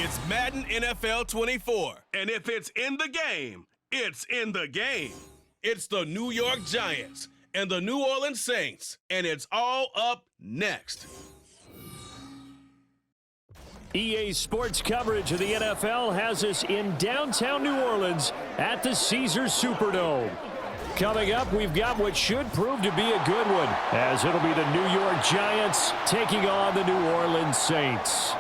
It's Madden NFL 24. And if it's in the game, it's in the game. It's the New York Giants and the New Orleans Saints, and it's all up next. EA Sports coverage of the NFL has us in downtown New Orleans at the Caesars Superdome. Coming up, we've got what should prove to be a good one, as it'll be the New York Giants taking on the New Orleans Saints.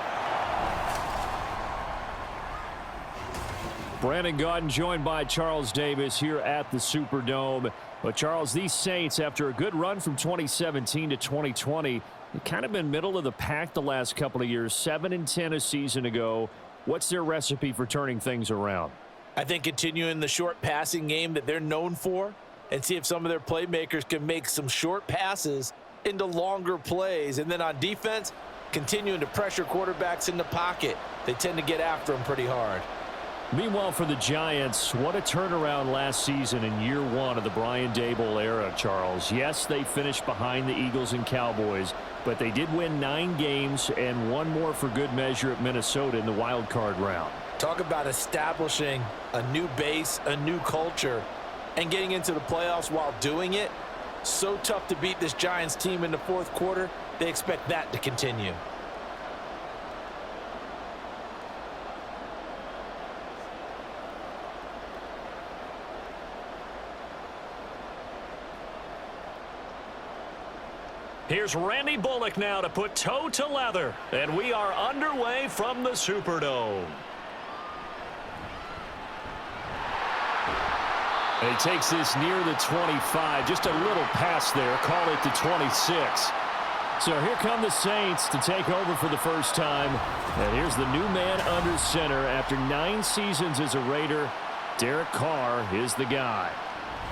Brandon Gaudin joined by Charles Davis here at the Superdome. But Charles, these Saints, after a good run from 2017 to 2020, they've kind of been middle of the pack the last couple of years, 7-10 a season ago. What's their recipe for turning things around? I think continuing the short passing game that they're known for and see if some of their playmakers can make some short passes into longer plays. And then on defense, continuing to pressure quarterbacks in the pocket. They tend to get after them pretty hard. Meanwhile, for the Giants, what a turnaround last season in year one of the Brian Daboll era, Charles. Yes, they finished behind the Eagles and Cowboys, but they did win 9 games and one more for good measure at Minnesota in the wild card round. Talk about establishing a new base, a new culture, and getting into the playoffs while doing it. So tough to beat this Giants team in the fourth quarter. They expect that to continue. Here's Randy Bullock now to put toe to leather, and we are underway from the Superdome. He takes this near the 25, just a little pass there, call it the 26. So here come the Saints to take over for the first time, and here's the new man under center after 9 seasons as a Raider. Derek Carr is the guy.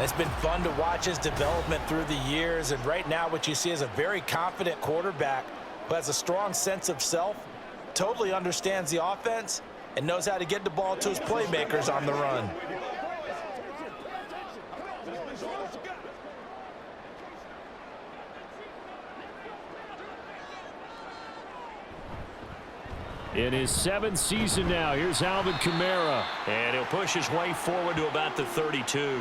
It's been fun to watch his development through the years, and right now what you see is a very confident quarterback who has a strong sense of self, totally understands the offense, and knows how to get the ball to his playmakers on the run. In his 7th season now, here's Alvin Kamara, and he'll push his way forward to about the 32.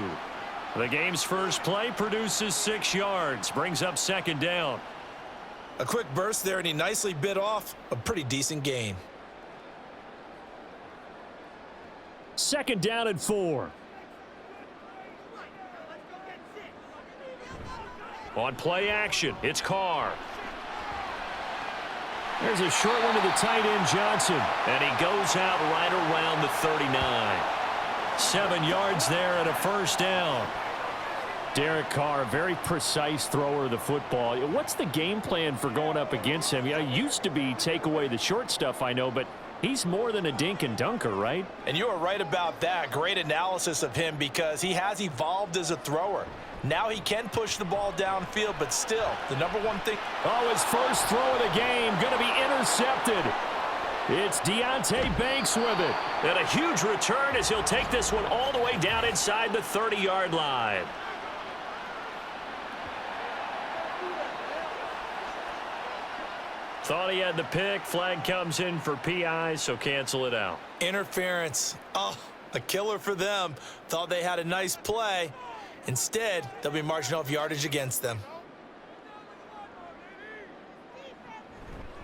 The game's first play produces 6 yards, brings up second down. A quick burst there, and he nicely bit off a pretty decent gain. Second down and 4. On play action, it's Carr. There's a short one to the tight end, Johnson, and he goes out right around the 39. 7 yards there and a first down. Derek Carr, very precise thrower of the football. What's the game plan for going up against him? It used to be take away the short stuff, I know, but he's more than a dink and dunker, right? And you are right about that. Great analysis of him because he has evolved as a thrower. Now he can push the ball downfield, but still, the number one thing. Oh, his first throw of the game going to be intercepted. It's Deonte Banks with it. And a huge return as he'll take this one all the way down inside the 30-yard line. Thought he had the pick. Flag comes in for PI, so cancel it out. Interference. Oh, a killer for them. Thought they had a nice play. Instead, they'll be marching off yardage against them.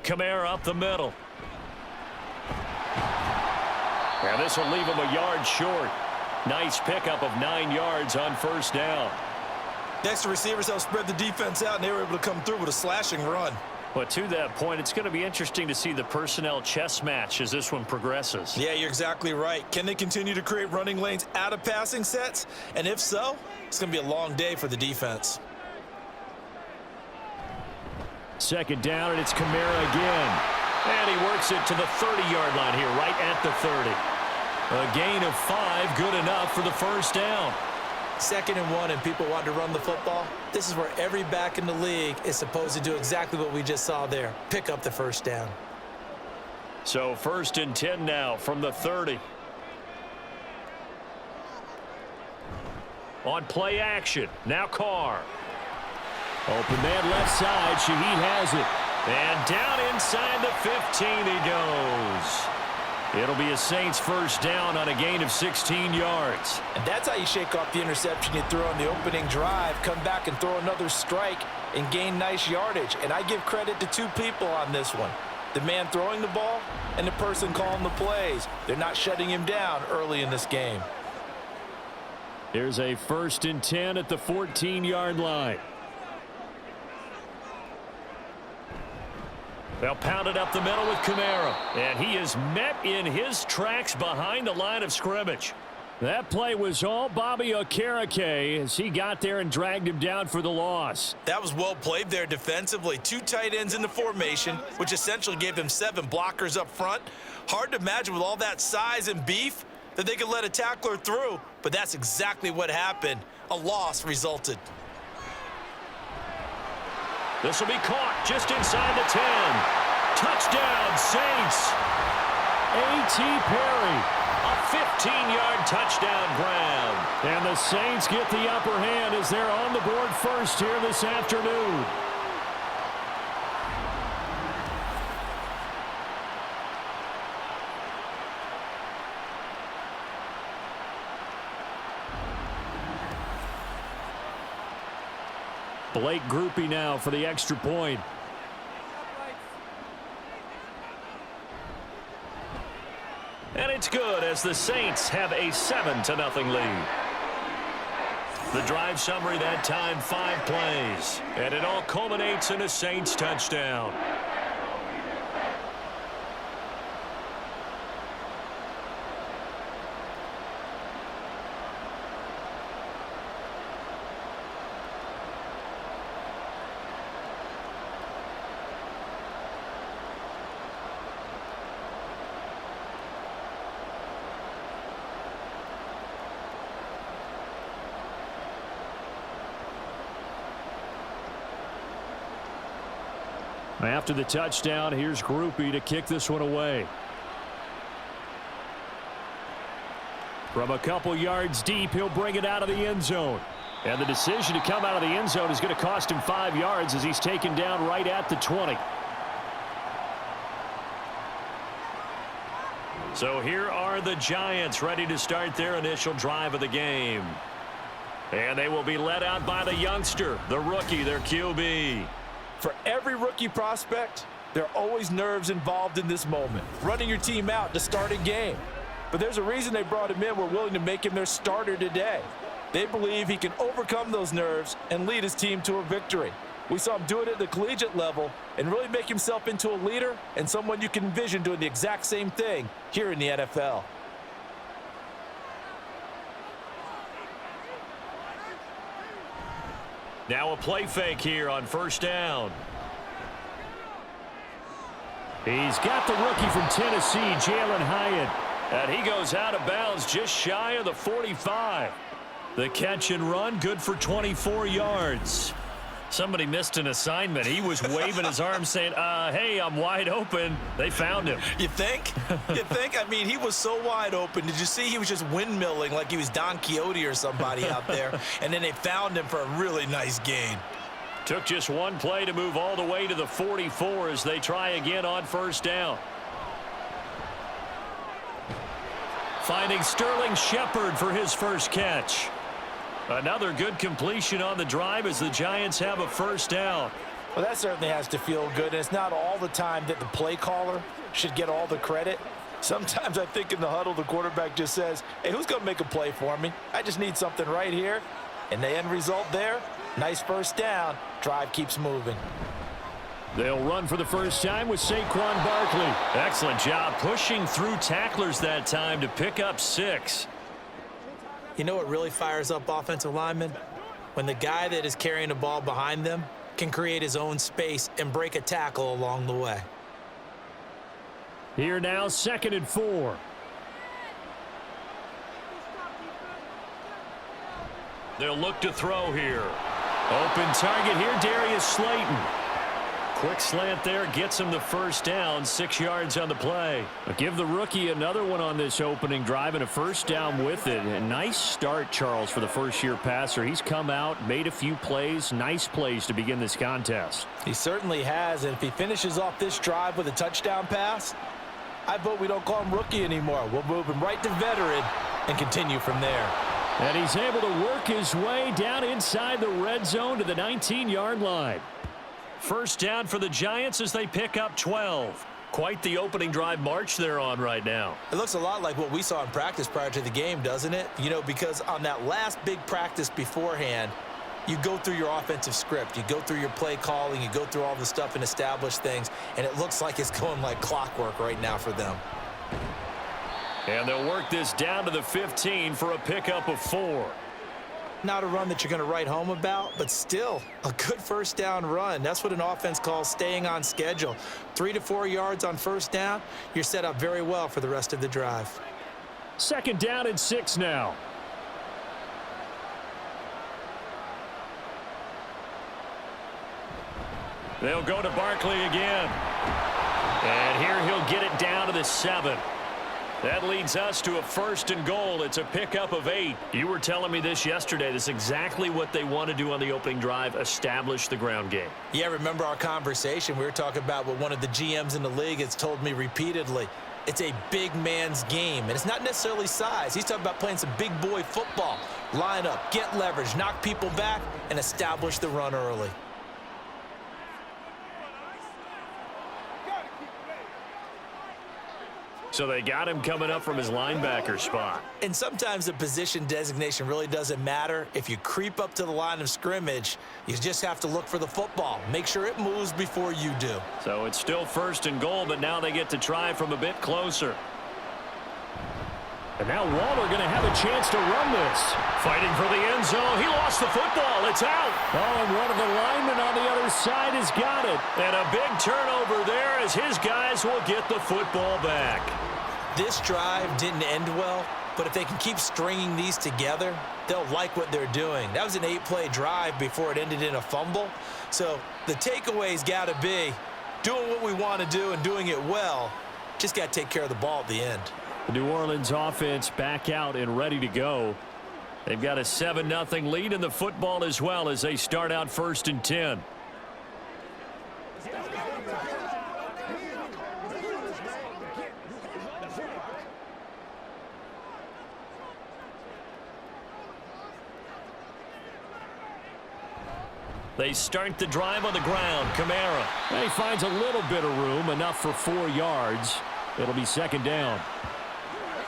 Kamara up the middle. And this will leave him a yard short. Nice pickup of 9 yards on first down. Next, the receivers helped spread the defense out, and they were able to come through with a slashing run. But to that point, it's going to be interesting to see the personnel chess match as this one progresses. Yeah, you're exactly right. Can they continue to create running lanes out of passing sets? And if so, it's going to be a long day for the defense. Second down, and it's Kamara again. And he works it to the 30-yard line here, right at the 30. A gain of 5, good enough for the first down. 2nd and 1, and people want to run the football. This is where every back in the league is supposed to do exactly what we just saw there. Pick up the first down. So 1st and 10 now from the 30. On play action, now Carr. Open man left side, Shaheed has it. And down inside the 15 he goes. It'll be a Saints first down on a gain of 16 yards. And that's how you shake off the interception you threw on the opening drive, come back and throw another strike and gain nice yardage. And I give credit to two people on this one. The man throwing the ball and the person calling the plays. They're not shutting him down early in this game. Here's a 1st and 10 at the 14-yard line. They'll pound it up the middle with Kamara. And he is met in his tracks behind the line of scrimmage. That play was all Bobby Okereke as he got there and dragged him down for the loss. That was well played there defensively. 2 tight ends in the formation, which essentially gave them 7 blockers up front. Hard to imagine with all that size and beef that they could let a tackler through, but that's exactly what happened. A loss resulted. This will be caught just inside the 10. Touchdown, Saints. A.T. Perry, a 15-yard touchdown grab. And the Saints get the upper hand as they're on the board first here this afternoon. Blake Groupie now for the extra point. And it's good as the Saints have a 7-0 lead. The drive summary that time, 5 plays. And it all culminates in a Saints touchdown. After the touchdown, here's Groupie to kick this one away. From a couple yards deep, he'll bring it out of the end zone. And the decision to come out of the end zone is going to cost him 5 yards as he's taken down right at the 20. So here are the Giants ready to start their initial drive of the game. And they will be led out by the youngster, the rookie, their QB. For every rookie prospect, there are always nerves involved in this moment. Running your team out to start a game. But there's a reason they brought him in. We're willing to make him their starter today. They believe he can overcome those nerves and lead his team to a victory. We saw him do it at the collegiate level and really make himself into a leader and someone you can envision doing the exact same thing here in the NFL. Now a play fake here on first down. He's got the rookie from Tennessee, Jalen Hyatt. And he goes out of bounds just shy of the 45. The catch and run, good for 24 yards. Somebody missed an assignment. He was waving his arms saying, hey, I'm wide open. They found him. You think? You think? I mean, he was so wide open. Did you see he was just windmilling like he was Don Quixote or somebody out there? And then they found him for a really nice gain. Took just one play to move all the way to the 44 as they try again on first down. Finding Sterling Shepard for his first catch. Another good completion on the drive as the Giants have a first down. Well, that certainly has to feel good. And it's not all the time that the play caller should get all the credit. Sometimes I think in the huddle, the quarterback just says, hey, who's going to make a play for me? I just need something right here. And the end result there, nice first down. Drive keeps moving. They'll run for the first time with Saquon Barkley. Excellent job pushing through tacklers that time to pick up 6. You know what really fires up offensive linemen? When the guy that is carrying the ball behind them can create his own space and break a tackle along the way. Here now, 2nd and 4. They'll look to throw here. Open target here, Darius Slayton. Quick slant there, gets him the first down, 6 yards on the play. But give the rookie another one on this opening drive and a first down with it. A nice start, Charles, for the first-year passer. He's come out, made a few plays, nice plays to begin this contest. He certainly has, and if he finishes off this drive with a touchdown pass, I vote we don't call him rookie anymore. We'll move him right to veteran and continue from there. And he's able to work his way down inside the red zone to the 19-yard line. First down for the Giants as they pick up 12. Quite the opening drive march they're on right now. It looks a lot like what we saw in practice prior to the game, doesn't it? You know, because on that last big practice beforehand, you go through your offensive script. You go through your play calling. You go through all the stuff and establish things. And it looks like it's going like clockwork right now for them. And they'll work this down to the 15 for a pickup of 4. Not a run that you're going to write home about, but still a good first down run. That's what an offense calls staying on schedule. 3 to 4 yards on first down, you're set up very well for the rest of the drive. Second down and 6 now. They'll go to Barkley again. And here he'll get it down to the 7. That leads us to a 1st and goal. It's a pickup of 8. You were telling me this yesterday. This is exactly what they want to do on the opening drive, establish the ground game. Yeah, remember our conversation. We were talking about what one of the GMs in the league has told me repeatedly. It's a big man's game, and it's not necessarily size. He's talking about playing some big boy football. Line up, get leverage, knock people back, and establish the run early. So they got him coming up from his linebacker spot. And sometimes the position designation really doesn't matter. If you creep up to the line of scrimmage, you just have to look for the football. Make sure it moves before you do. So it's still 1st and goal, but now they get to try from a bit closer. And now Waller going to have a chance to run this. Fighting for the end zone. He lost the football. It's out. Oh, and one of the linemen on the other side has got it. And a big turnover there as his guys will get the football back. This drive didn't end well, but if they can keep stringing these together, they'll like what they're doing. That was an 8-play drive before it ended in a fumble. So the takeaway's got to be doing what we want to do and doing it well. Just got to take care of the ball at the end. The New Orleans offense back out and ready to go. They've got a 7-0 lead in the football as well as they start out 1st and 10. They start the drive on the ground. Kamara. He finds a little bit of room, enough for 4 yards. It'll be 2nd down.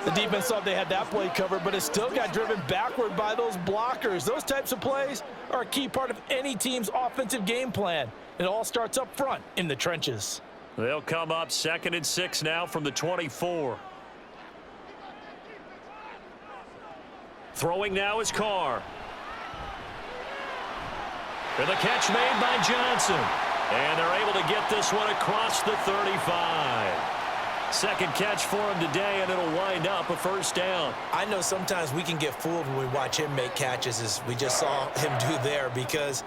The defense thought they had that play covered, but it still got driven backward by those blockers. Those types of plays are a key part of any team's offensive game plan. It all starts up front in the trenches. They'll come up 2nd and 6 now from the 24. Throwing now is Carr. And the catch made by Johnson. And they're able to get this one across the 35. Second catch for him today, and it'll wind up a 1st down. I know sometimes we can get fooled when we watch him make catches, as we just saw him do there, because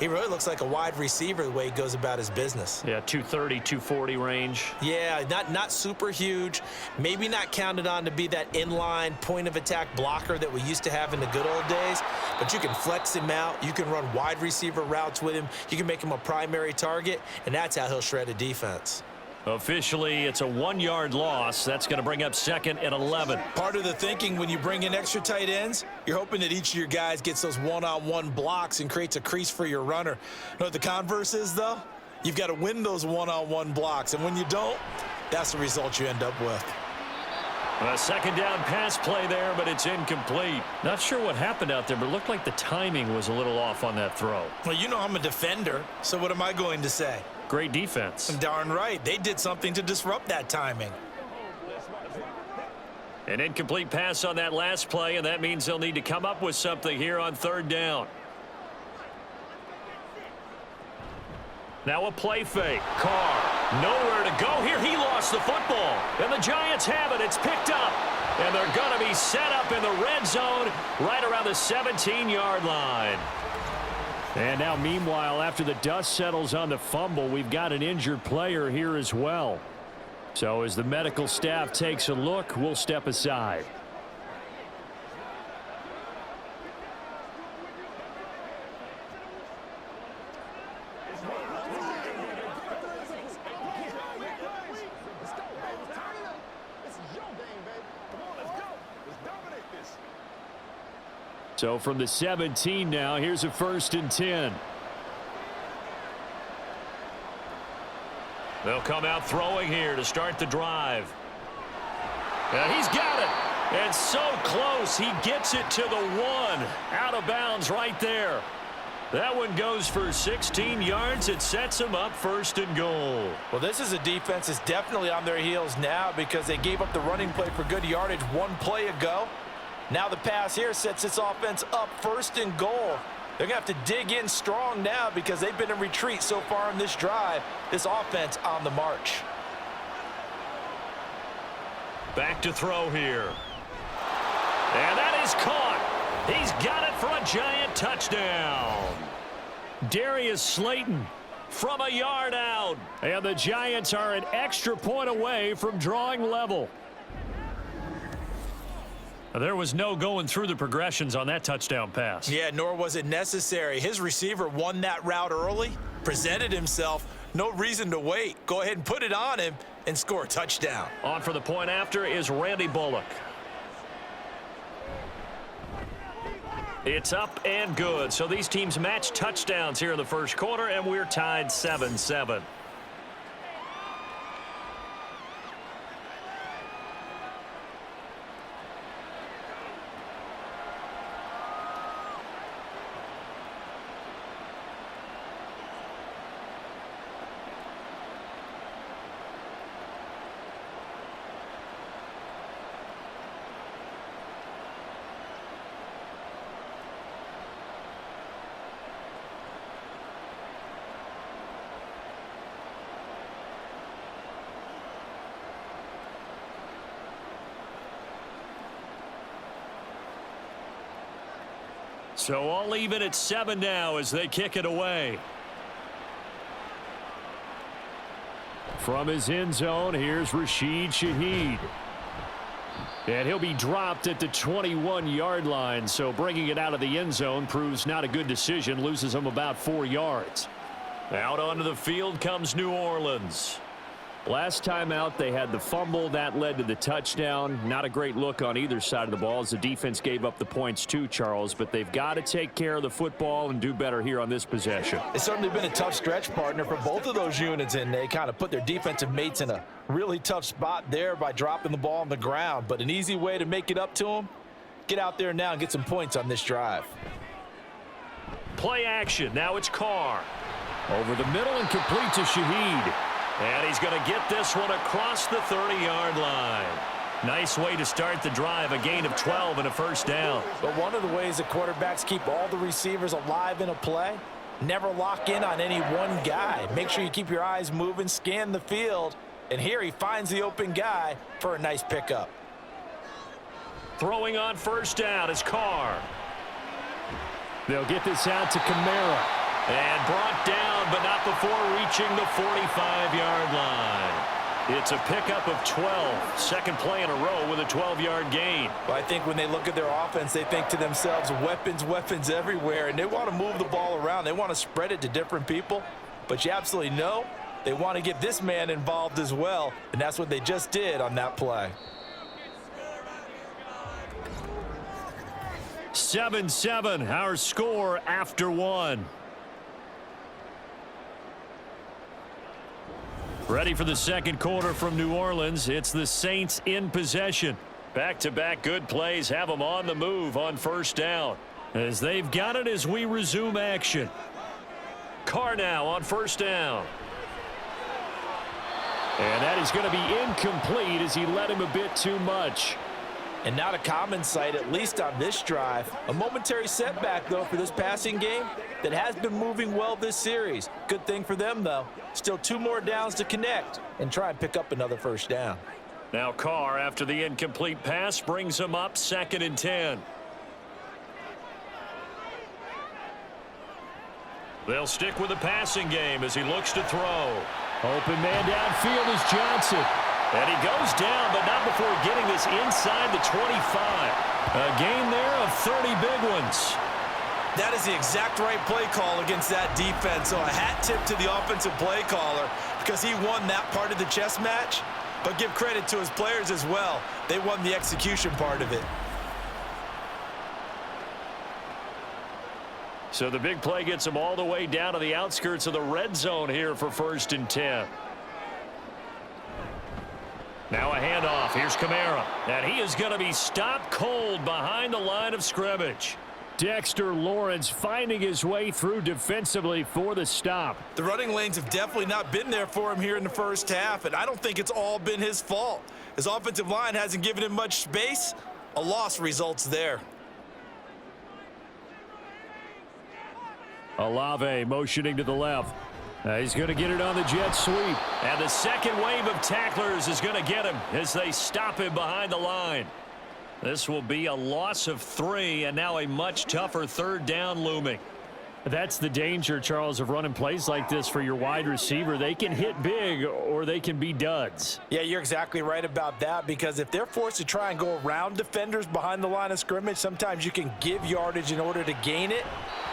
he really looks like a wide receiver the way he goes about his business. Yeah, 230, 240 range. Yeah, not super huge. Maybe not counted on to be that inline point-of-attack blocker that we used to have in the good old days, but you can flex him out. You can run wide receiver routes with him. You can make him a primary target, and that's how he'll shred a defense. Officially, it's a 1-yard loss. That's going to bring up 2nd and 11. Part of the thinking when you bring in extra tight ends, you're hoping that each of your guys gets those one-on-one blocks and creates a crease for your runner. You know what the converse is, though? You've got to win those one-on-one blocks, and when you don't, that's the result you end up with. A 2nd down pass play there, but it's incomplete. Not sure what happened out there, but it looked like the timing was a little off on that throw. Well, you know I'm a defender, so what am I going to say? Great defense. Darn right. They did something to disrupt that timing. An incomplete pass on that last play, and that means they'll need to come up with something here on 3rd down. Now a play fake. Carr, nowhere to go here. He lost the football, and the Giants have it. It's picked up, and they're going to be set up in the red zone right around the 17-yard line. And now, meanwhile, after the dust settles on the fumble, we've got an injured player here as well. So as the medical staff takes a look, we'll step aside. So from the 17 now, here's a 1st and 10. They'll come out throwing here to start the drive. And he's got it. And so close, he gets it to the 1. Out of bounds right there. That one goes for 16 yards. It sets him up 1st and goal. Well, this is a defense that's definitely on their heels now because they gave up the running play for good yardage one play ago. Now the pass here sets this offense up 1st and goal. They're going to have to dig in strong now because they've been in retreat so far on this drive. This offense on the march. Back to throw here. And that is caught. He's got it for a giant touchdown. Darius Slayton from a yard out. And the Giants are an extra point away from drawing level. There was no going through the progressions on that touchdown pass. Yeah, nor was it necessary. His receiver won that route early, presented himself. No reason to wait. Go ahead and put it on him and score a touchdown. On for the point after is Randy Bullock. It's up and good. So these teams match touchdowns here in the first quarter, and we're tied 7-7. So all even at 7 now as they kick it away. From his end zone, here's Rashid Shaheed. And he'll be dropped at the 21-yard line, so bringing it out of the end zone proves not a good decision, loses him about 4 yards. Out onto the field comes New Orleans. Last time out, they had the fumble. That led to the touchdown. Not a great look on either side of the ball as the defense gave up the points too, Charles. But they've got to take care of the football and do better here on this possession. It's certainly been a tough stretch, partner, for both of those units, and they kind of put their defensive mates in a really tough spot there by dropping the ball on the ground. But an easy way to make it up to them, get out there now and get some points on this drive. Play action. Now it's Carr. Over the middle and complete to Shaheed. And he's going to get this one across the 30-yard line. Nice way to start the drive, a gain of 12 and a 1st down. But one of the ways that quarterbacks keep all the receivers alive in a play, never lock in on any one guy. Make sure you keep your eyes moving, scan the field, and here he finds the open guy for a nice pickup. Throwing on 1st down is Carr. They'll get this out to Kamara. And brought down, but not before reaching the 45-yard line. It's a pickup of 12. Second play in a row with a 12-yard gain. Well, I think when they look at their offense, they think to themselves, weapons, weapons everywhere, and they want to move the ball around. They want to spread it to different people. But you absolutely know they want to get this man involved as well, and that's what they just did on that play. 7-7, our score after 1. Ready for the second quarter from New Orleans. It's the Saints in possession. Back-to-back good plays have them on the move on 1st down. As they've got it as we resume action. Carr now on 1st down. And that is going to be incomplete as he led him a bit too much. And not a common sight, at least on this drive. A momentary setback, though, for this passing game that has been moving well this series. Good thing for them, though. Still 2 more downs to connect and try and pick up another 1st down. Now Carr, after the incomplete pass, brings him up 2nd and 10. They'll stick with the passing game as he looks to throw. Open man downfield is Johnson. And he goes down, but not before getting this inside the 25. A gain there of 30 big ones. That is the exact right play call against that defense. So a hat tip to the offensive play caller because he won that part of the chess match. But give credit to his players as well. They won the execution part of it. So the big play gets them all the way down to the outskirts of the red zone here for 1st and 10. Now a handoff. Here's Kamara. And he is going to be stopped cold behind the line of scrimmage. Dexter Lawrence finding his way through defensively for the stop. The running lanes have definitely not been there for him here in the first half, and I don't think it's all been his fault. His offensive line hasn't given him much space. A loss results there. Olave motioning to the left. He's going to get it on the jet sweep. And the second wave of tacklers is going to get him as they stop him behind the line. This will be a loss of 3, and now a much tougher 3rd down looming. That's the danger, Charles, of running plays like this for your wide receiver. They can hit big or they can be duds. Yeah, you're exactly right about that, because if they're forced to try and go around defenders behind the line of scrimmage, sometimes you can give yardage in order to gain it.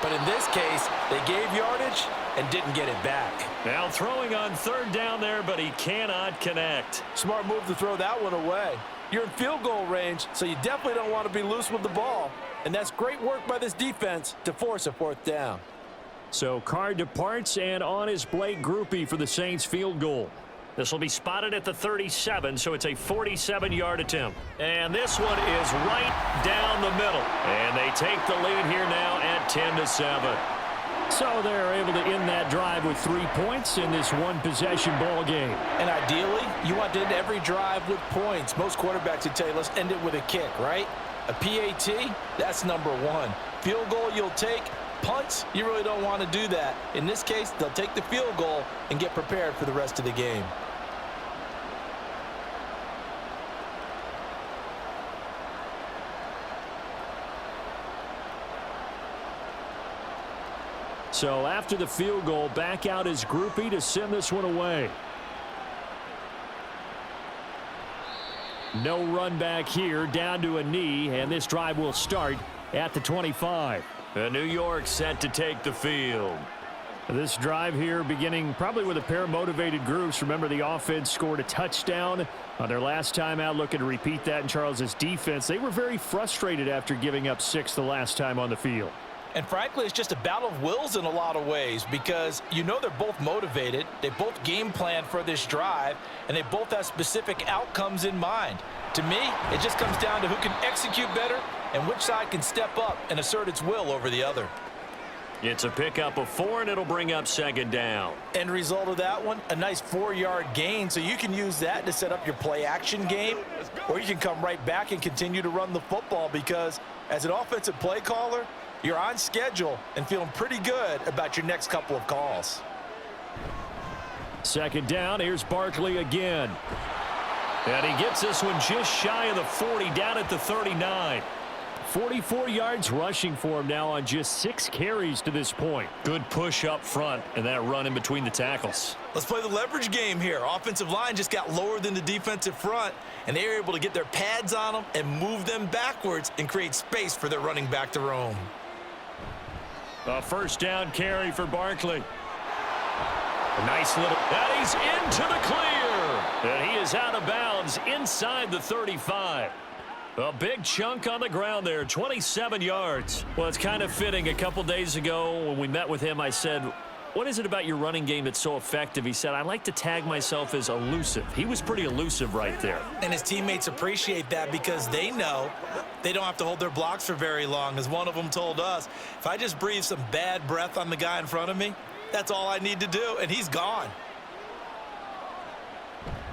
But in this case, they gave yardage and didn't get it back. Now throwing on 3rd down there, but he cannot connect. Smart move to throw that one away. You're in field goal range, so you definitely don't want to be loose with the ball. And that's great work by this defense to force a 4th down. So Carr departs, and on is Blake Grupe for the Saints field goal. This will be spotted at the 37, so it's a 47-yard attempt. And this one is right down the middle. And they take the lead here now at 10-7. So they're able to end that drive with 3 points in this one-possession ball game. And ideally, you want to end every drive with points. Most quarterbacks would tell you, let's end it with a kick, right? A PAT, that's number 1. Field goal you'll take. Punts, you really don't want to do that. In this case, they'll take the field goal and get prepared for the rest of the game. So after the field goal, back out is Grupe to send this one away. No run back here, down to a knee, and this drive will start at the 25. New York set to take the field. This drive here beginning probably with a pair of motivated groups. Remember, the offense scored a touchdown on their last time out, looking to repeat that in Charles's defense. They were very frustrated after giving up 6 the last time on the field. And frankly, it's just a battle of wills in a lot of ways, because you know they're both motivated, they both game plan for this drive, and they both have specific outcomes in mind. To me, it just comes down to who can execute better and which side can step up and assert its will over the other. It's a pickup of 4, and it'll bring up 2nd down. End result of that one, a nice 4-yard gain, so you can use that to set up your play-action game, or you can come right back and continue to run the football, because as an offensive play caller, you're on schedule and feeling pretty good about your next couple of calls. 2nd down, here's Barkley again. And he gets this one just shy of the 40, down at the 39. 44 yards rushing for him now on just 6 carries to this point. Good push up front and that run in between the tackles. Let's play the leverage game here. Offensive line just got lower than the defensive front, and they were able to get their pads on them and move them backwards and create space for their running back to roam. A 1st down carry for Barkley. A nice little, and he's into the clear. And he is out of bounds inside the 35. A big chunk on the ground there, 27 yards. Well, it's kind of fitting. A couple days ago when we met with him, I said, what is it about your running game that's so effective? He said, I like to tag myself as elusive. He was pretty elusive right there. And his teammates appreciate that, because they know they don't have to hold their blocks for very long. As one of them told us, if I just breathe some bad breath on the guy in front of me, that's all I need to do, and he's gone.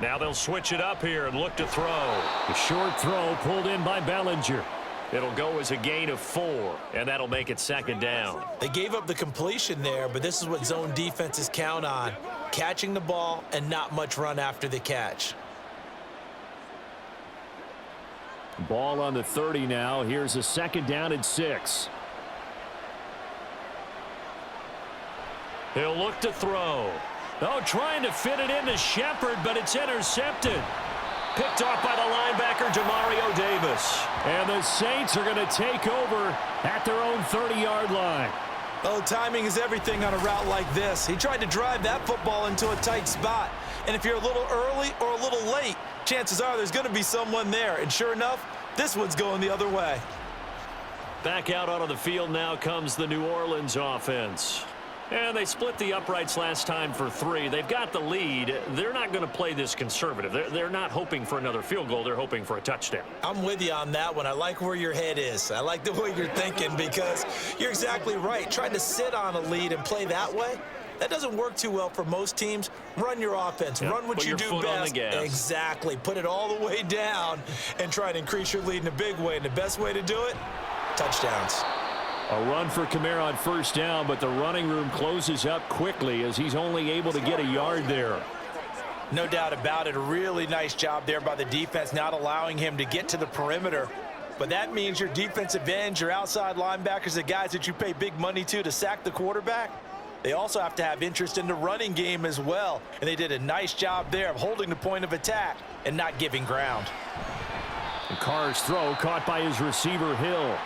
Now they'll switch it up here and look to throw. A short throw pulled in by Bellinger. It'll go as a gain of 4, and that'll make it 2nd down. They gave up the completion there, but this is what zone defenses count on: catching the ball and not much run after the catch. Ball on the 30 now. Here's a 2nd down and 6. He'll look to throw. Oh, trying to fit it into Shepard, but it's intercepted. Picked off by the linebacker, Demario Davis. And the Saints are going to take over at their own 30-yard line. Oh, timing is everything on a route like this. He tried to drive that football into a tight spot. And if you're a little early or a little late, chances are there's going to be someone there. And sure enough, this one's going the other way. Back out onto the field now comes the New Orleans offense. And they split the uprights last time for 3. They've got the lead. They're not going to play this conservative. They're not hoping for another field goal. They're hoping for a touchdown. I'm with you on that one. I like where your head is. I like the way you're thinking because you're exactly right. Trying to sit on a lead and play that way, that doesn't work too well for most teams. Run your offense. Yep. Run what Put you your do foot best. on the gas. Exactly. Put it all the way down and try to increase your lead in a big way. And the best way to do it, touchdowns. A run for Kamara on first down, but the running room closes up quickly as he's only able to get a yard there. No doubt about it. A really nice job there by the defense, not allowing him to get to the perimeter. But that means your defensive ends, your outside linebackers, the guys that you pay big money to sack the quarterback, they also have to have interest in the running game as well. And they did a nice job there of holding the point of attack and not giving ground. And Carr's throw caught by his receiver, Hill.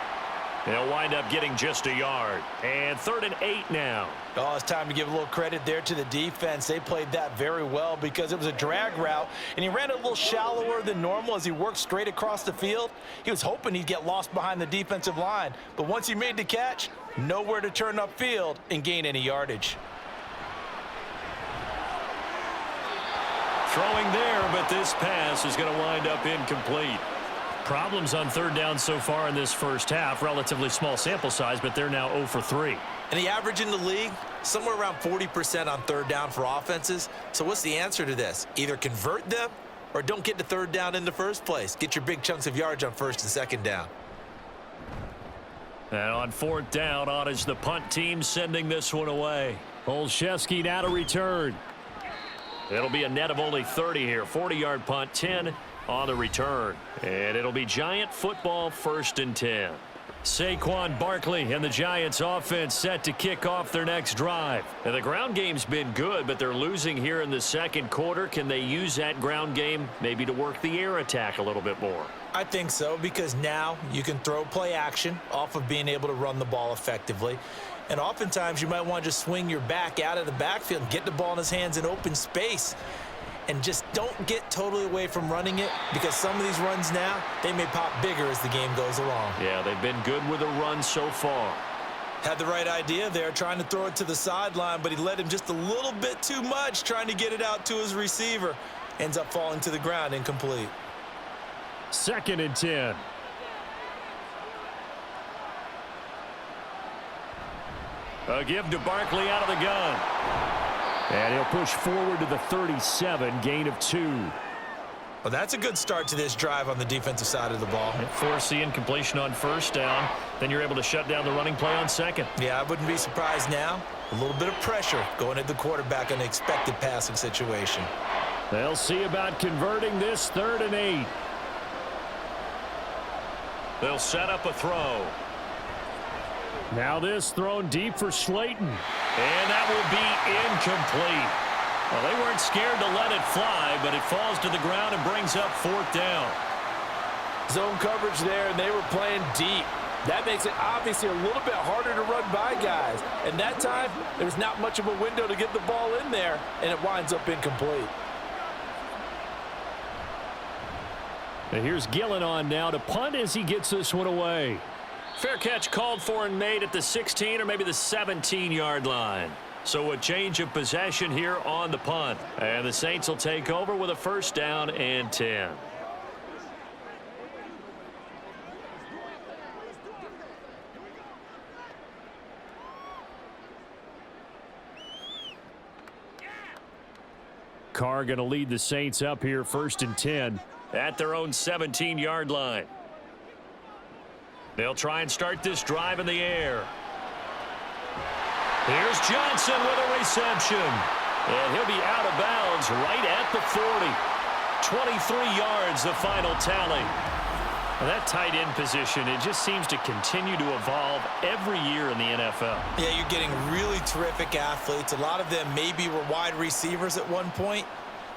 They'll wind up getting just a yard. And 3rd and 8 now. Oh, it's time to give a little credit there to the defense. They played that very well because it was a drag route, and he ran a little shallower than normal as he worked straight across the field. He was hoping he'd get lost behind the defensive line, but once he made the catch, nowhere to turn upfield and gain any yardage. Throwing there, but this pass is going to wind up incomplete. Problems on 3rd down so far in this first half. Relatively small sample size, but they're now 0 for 3. And the average in the league, somewhere around 40% on 3rd down for offenses. So what's the answer to this? Either convert them or don't get to 3rd down in the first place. Get your big chunks of yards on 1st and 2nd down. And on 4th down, on is the punt team sending this one away. Olszewski now to return. It'll be a net of only 30 here. 40-yard punt, 10 on the return. And it'll be Giant football, 1st and 10. Saquon Barkley and the Giants offense set to kick off their next drive. And the ground game's been good, but they're losing here in the 2nd quarter. Can they use that ground game maybe to work the air attack a little bit more? I think so, because now you can throw play action off of being able to run the ball effectively. And oftentimes you might want to just swing your back out of the backfield and get the ball in his hands in open space. And just don't get totally away from running it, because some of these runs now, they may pop bigger as the game goes along. Yeah, they've been good with a run so far. Had the right idea there, trying to throw it to the sideline, but he led him just a little bit too much, trying to get it out to his receiver. Ends up falling to the ground, incomplete. 2nd and 10. A give to Barkley out of the gun. And he'll push forward to the 37, gain of 2. Well, that's a good start to this drive on the defensive side of the ball. Force the incompletion on 1st down. Then you're able to shut down the running play on 2nd. Yeah, I wouldn't be surprised now. A little bit of pressure going at the quarterback in an expected passing situation. They'll see about converting this 3rd and 8. They'll set up a throw. Now this thrown deep for Slayton. And that will be incomplete. Well, they weren't scared to let it fly, but it falls to the ground and brings up 4th down. Zone coverage there, and they were playing deep. That makes it obviously a little bit harder to run by guys. And that time, there's not much of a window to get the ball in there, and it winds up incomplete. And here's Gillen on now to punt as he gets this one away. Fair catch called for and made at the 16 or maybe the 17-yard line. So a change of possession here on the punt. And the Saints will take over with a 1st down and 10. Carr going to lead the Saints up here 1st and 10 at their own 17-yard line. They'll try and start this drive in the air. Here's Johnson with a reception. And he'll be out of bounds right at the 40. 23 yards, the final tally. Well, that tight end position, it just seems to continue to evolve every year in the NFL. Yeah, you're getting really terrific athletes. A lot of them maybe were wide receivers at one point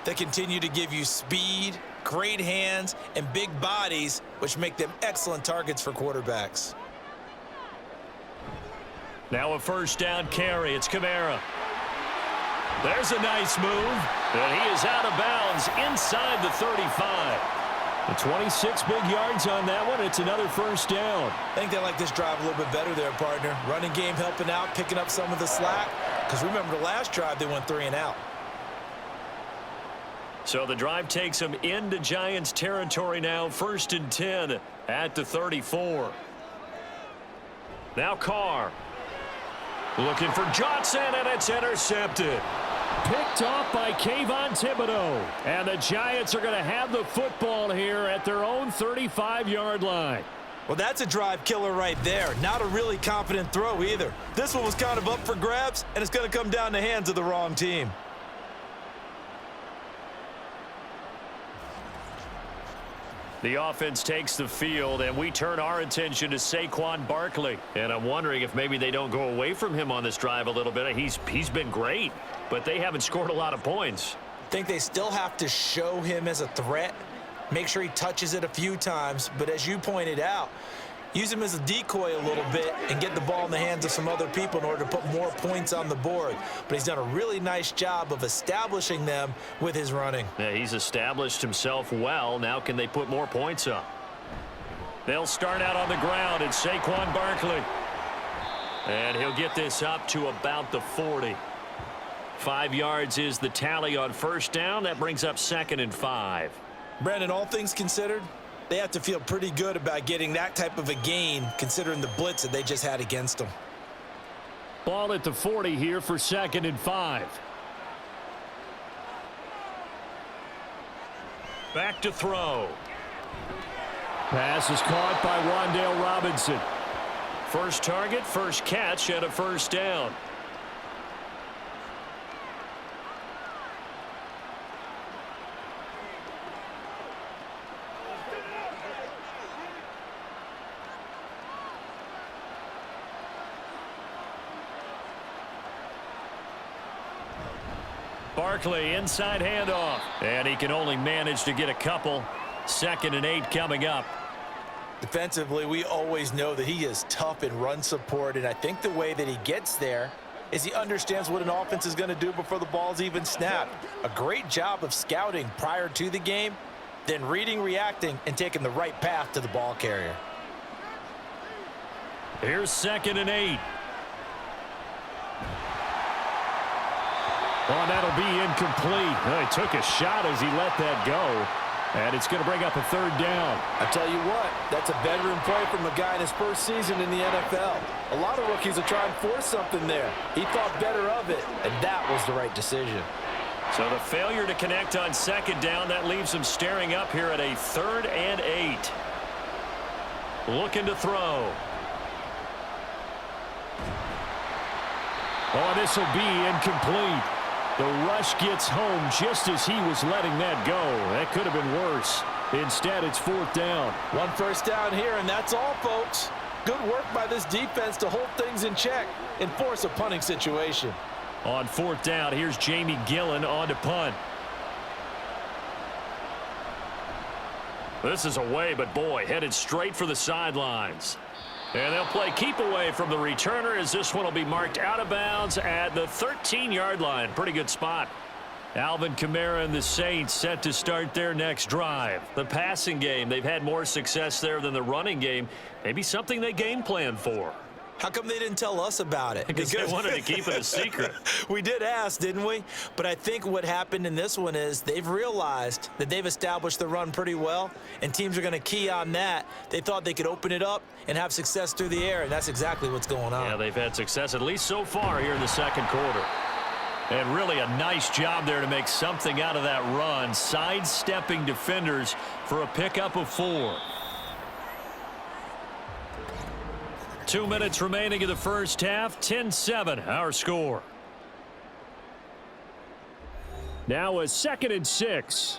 that continue to give you speed, great hands, and big bodies, which make them excellent targets for quarterbacks. Now a 1st down carry. It's Kamara. There's a nice move. And he is out of bounds inside the 35. The 26 big yards on that one. It's another first down. I think they like this drive a little bit better there, partner. Running game helping out, picking up some of the slack. Because remember, the last drive, they went 3 and out. So the drive takes them into Giants territory now. 1st and 10 at the 34. Now Carr. Looking for Johnson, and it's intercepted. Picked off by Kayvon Thibodeau. And the Giants are going to have the football here at their own 35-yard line. Well, that's a drive killer right there. Not a really confident throw either. This one was kind of up for grabs, and it's going to come down the hands of the wrong team. The offense takes the field, and we turn our attention to Saquon Barkley. And I'm wondering if maybe they don't go away from him on this drive a little bit. He's been great, but they haven't scored a lot of points. I think they still have to show him as a threat, make sure he touches it a few times. But as you pointed out, use him as a decoy a little bit and get the ball in the hands of some other people in order to put more points on the board. But he's done a really nice job of establishing them with his running. Yeah, he's established himself well. Now can they put more points up? They'll start out on the ground. It's Saquon Barkley. And he'll get this up to about the 40. 5 yards is the tally on first down. That brings up 2nd and 5. Brandon, all things considered, they have to feel pretty good about getting that type of a gain considering the blitz that they just had against them. Ball at the 40 here for 2nd and 5. Back to throw. Pass is caught by Wan'Dale Robinson. First target, first catch, and a first down. Barkley inside handoff, and he can only manage to get a couple. 2nd and 8 coming up. Defensively, we always know that he is tough in run support, and I think the way that he gets there is he understands what an offense is going to do before the ball's even snapped. A great job of scouting prior to the game, then reading, reacting, and taking the right path to the ball carrier. Here's 2nd and 8. Oh, that'll be incomplete. He took a shot as he let that go. And it's going to bring up a 3rd down. I tell you what, that's a veteran play from a guy in his first season in the NFL. A lot of rookies will try and force something there. He thought better of it, and that was the right decision. So the failure to connect on 2nd down, that leaves him staring up here at a 3rd and 8. Looking to throw. Oh, this will be incomplete. The rush gets home just as he was letting that go. That could have been worse. Instead, it's 4th down. 1 first down here, and that's all, folks. Good work by this defense to hold things in check and force a punting situation. On 4th down, here's Jamie Gillen on to punt. This is away, but boy, headed straight for the sidelines. And they'll play keep away from the returner as this one will be marked out of bounds at the 13-yard line. Pretty good spot. Alvin Kamara and the Saints set to start their next drive. The passing game, they've had more success there than the running game. Maybe something they game plan for. How come they didn't tell us about it? Because they wanted to keep it a secret. We did ask, didn't we? But I think what happened in this one is they've realized that they've established the run pretty well, and teams are going to key on that. They thought they could open it up and have success through the air, and that's exactly what's going on. Yeah, they've had success, at least so far here in the 2nd quarter. And really a nice job there to make something out of that run, sidestepping defenders for a pickup of 4. 2 minutes remaining in the first half. 10-7, our score. Now a 2nd and 6.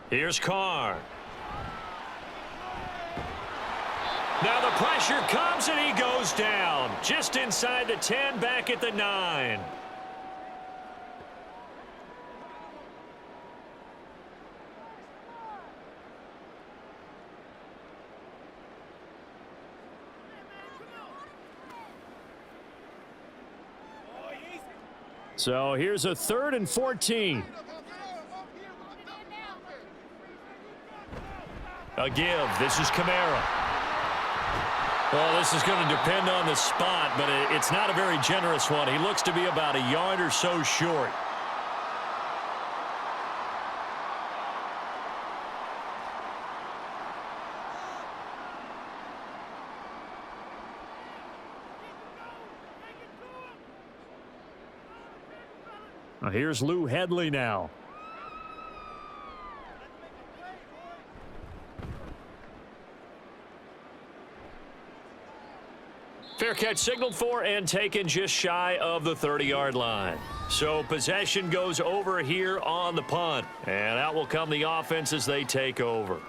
Here's Carr. Now the pressure comes and he goes down. Just inside the 10, back at the 9. So here's a 3rd and 14. A give. This is Kamara. Well, this is going to depend on the spot, but it's not a very generous one. He looks to be about a yard or so short. Here's Lou Headley now. Fair catch signaled for and taken just shy of the 30-yard line. So possession goes over here on the punt. And out will come the offense as they take over.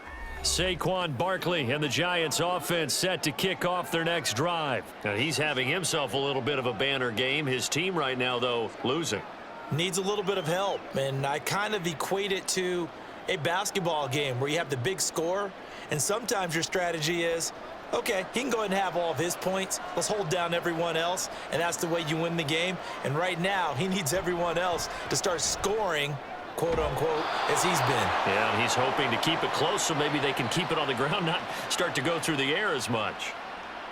Saquon Barkley and the Giants offense set to kick off their next drive. Now he's having himself a little bit of a banner game. His team right now, though, losing. Needs a little bit of help, and I kind of equate it to a basketball game where you have the big score, and sometimes your strategy is, okay, he can go ahead and have all of his points. Let's hold down everyone else, and that's the way you win the game. And right now, he needs everyone else to start scoring, quote-unquote, as he's been. Yeah, and he's hoping to keep it close so maybe they can keep it on the ground, not start to go through the air as much.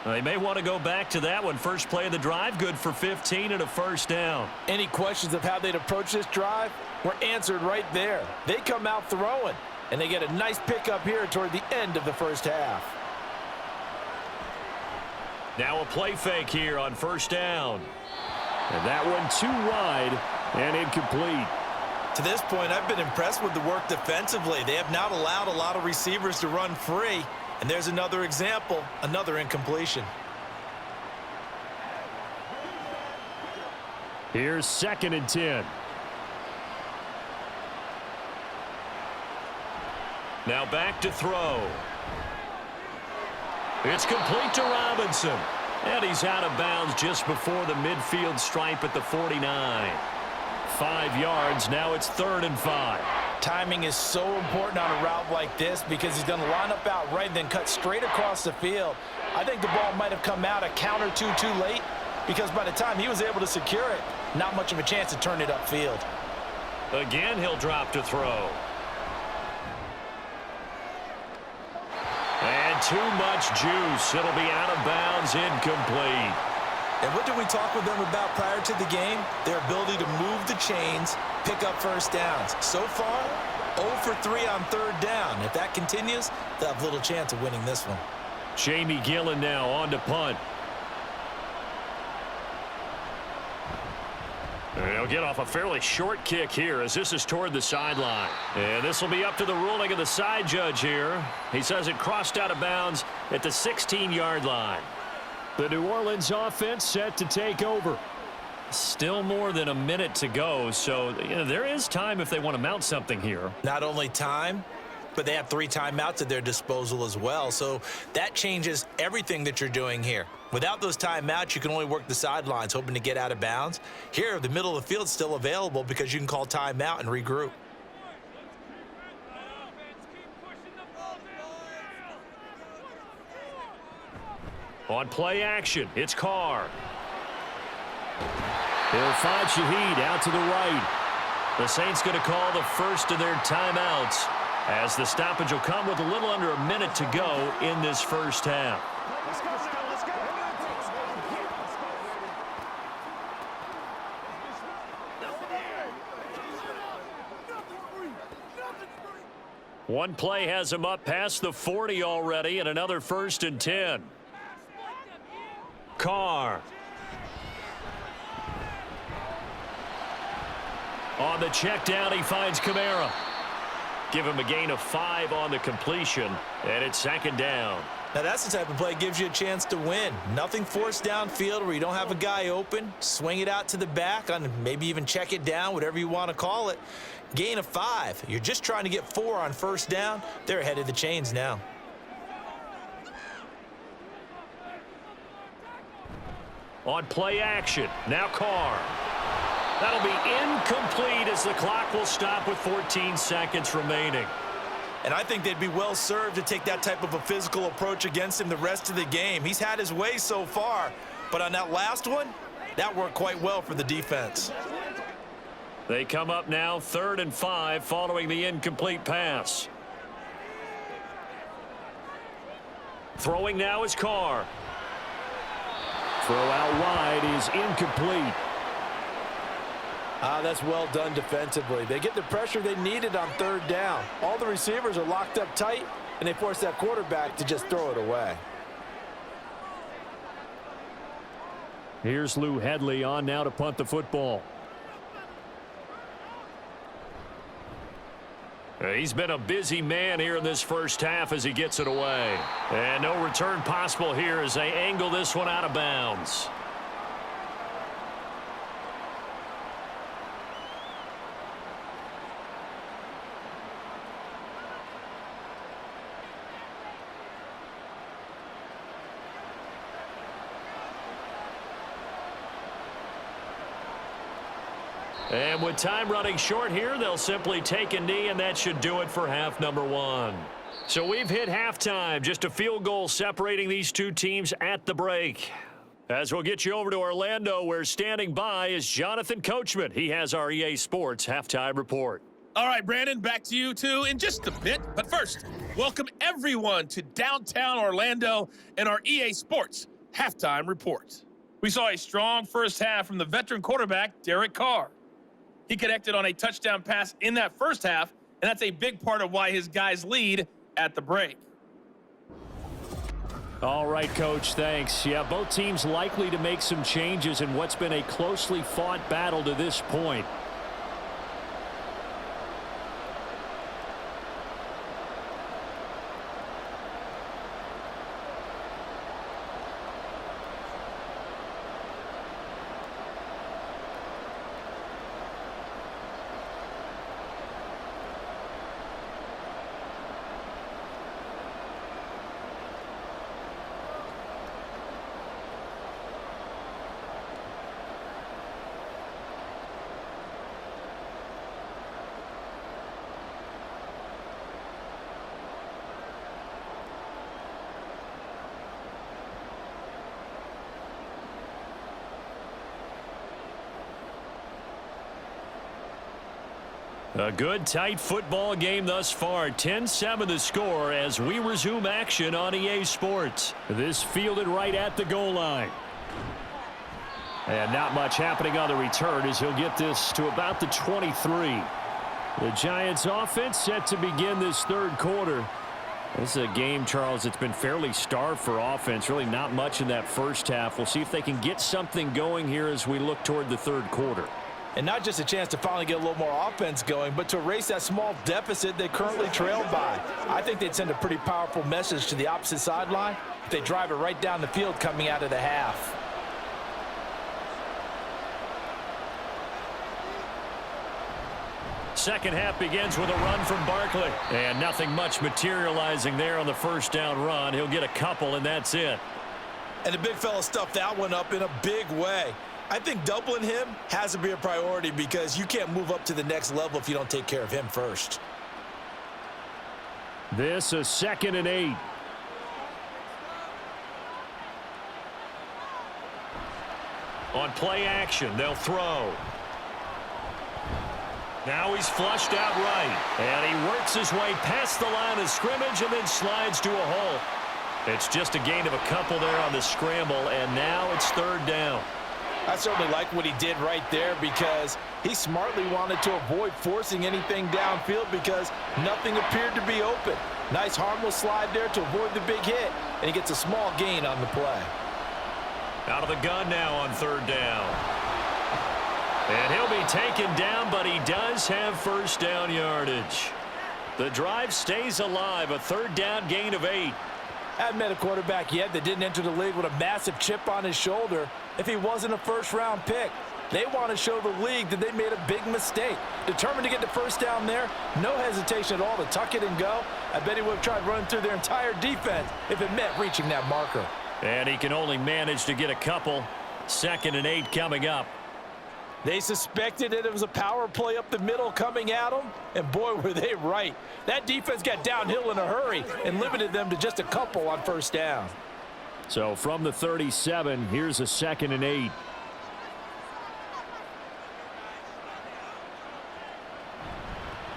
They may want to go back to that one. First play of the drive, good for 15 and a first down. Any questions of how they'd approach this drive were answered right there. They come out throwing, and they get a nice pickup here toward the end of the first half. Now a play fake here on first down. And that one too wide and incomplete. To this point, I've been impressed with the work defensively. They have not allowed a lot of receivers to run free. And there's another example, another incompletion. Here's 2nd and 10. Now back to throw. It's complete to Robinson. And he's out of bounds just before the midfield stripe at the 49. 5 yards, now it's 3rd and 5. Timing is so important on a route like this because he's going to line up out right and then cut straight across the field. I think the ball might have come out a count or two too late because by the time he was able to secure it, not much of a chance to turn it upfield. Again, he'll drop to throw. And too much juice. It'll be out of bounds, incomplete. And what did we talk with them about prior to the game? Their ability to move the chains, pick up first downs. So far, 0 for 3 on 3rd down. If that continues, they'll have little chance of winning this one. Jamie Gillen now on to punt. And he'll get off a fairly short kick here as this is toward the sideline. And this will be up to the ruling of the side judge here. He says it crossed out of bounds at the 16-yard line. The New Orleans offense set to take over. Still more than a minute to go, so there is time if they want to mount something here. Not only time, but they have 3 timeouts at their disposal as well, so that changes everything that you're doing here. Without those timeouts, you can only work the sidelines, hoping to get out of bounds. Here, the middle of the field is still available because you can call timeout and regroup. On play action, it's Carr. He'll find Shaheed out to the right. The Saints going to call the first of their timeouts as the stoppage will come with a little under a minute to go in this first half. One play has him up past the 40 already and another 1st and 10. Carr. On the check down, he finds Kamara. Give him a gain of 5 on the completion, and it's 2nd down. Now that's the type of play that gives you a chance to win. Nothing forced downfield where you don't have a guy open. Swing it out to the back, on maybe even check it down, whatever you want to call it. Gain of 5. You're just trying to get 4 on 1st down. They're ahead of the chains now. On play action, now Carr. That'll be incomplete as the clock will stop with 14 seconds remaining. And I think they'd be well served to take that type of a physical approach against him the rest of the game. He's had his way so far, but on that last one, that worked quite well for the defense. They come up now 3rd and 5 following the incomplete pass. Throwing now is Carr. Throw out wide is incomplete. That's well done defensively. They get the pressure they needed on 3rd down. All the receivers are locked up tight, and they force that quarterback to just throw it away. Here's Lou Hedley on now to punt the football. He's been a busy man here in this first half as he gets it away. And no return possible here as they angle this one out of bounds. And with time running short here, they'll simply take a knee, and that should do it for half number 1. So we've hit halftime, just a field goal separating these two teams at the break. As we'll get you over to Orlando, where standing by is Jonathan Coachman. He has our EA Sports halftime report. All right, Brandon, back to you two in just a bit. But first, welcome everyone to downtown Orlando and our EA Sports halftime report. We saw a strong first half from the veteran quarterback, Derek Carr. He connected on a touchdown pass in that first half, and that's a big part of why his guys lead at the break. All right, Coach, thanks. Yeah, both teams likely to make some changes in what's been a closely fought battle to this point. A good, tight football game thus far. 10-7 the score as we resume action on EA Sports. This fielded right at the goal line. And not much happening on the return as he'll get this to about the 23. The Giants offense set to begin this third quarter. This is a game, Charles, that's been fairly starved for offense. Really not much in that first half. We'll see if they can get something going here as we look toward the third quarter. And not just a chance to finally get a little more offense going, but to erase that small deficit they currently trailed by. I think they'd send a pretty powerful message to the opposite sideline if they drive it right down the field coming out of the half. Second half begins with a run from Barkley. And nothing much materializing there on the first down run. He'll get a couple, and that's it. And the big fella stuffed that one up in a big way. I think doubling him has to be a priority because you can't move up to the next level if you don't take care of him first. This is 2nd and 8. On play action, they'll throw. Now he's flushed out right. And he works his way past the line of scrimmage and then slides to a hole. It's just a gain of a couple there on the scramble, and now it's 3rd down. I certainly like what he did right there because he smartly wanted to avoid forcing anything downfield because nothing appeared to be open. Nice harmless slide there to avoid the big hit, and he gets a small gain on the play. Out of the gun now on 3rd down. And he'll be taken down, but he does have first down yardage. The drive stays alive, a 3rd down gain of 8. I haven't met a quarterback yet that didn't enter the league with a massive chip on his shoulder if he wasn't a first-round pick. They want to show the league that they made a big mistake. Determined to get the first down there, no hesitation at all to tuck it and go. I bet he would have tried running through their entire defense if it meant reaching that marker. And he can only manage to get a couple. 2nd and 8 coming up. They suspected that it was a power play up the middle coming at them, and boy, were they right. That defense got downhill in a hurry and limited them to just a couple on first down. So from the 37, here's a 2nd and 8.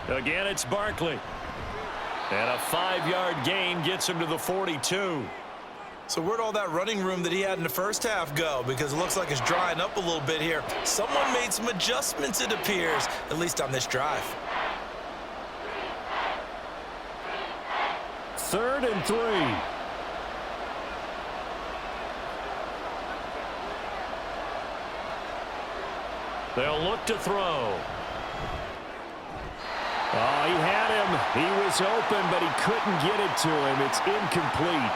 Again, it's Barkley. And a 5-yard gain gets him to the 42. So where'd all that running room that he had in the first half go? Because it looks like it's drying up a little bit here. Someone made some adjustments, it appears, at least on this drive. 3rd and 3. They'll look to throw. Oh, he had him. He was open, but he couldn't get it to him. It's incomplete.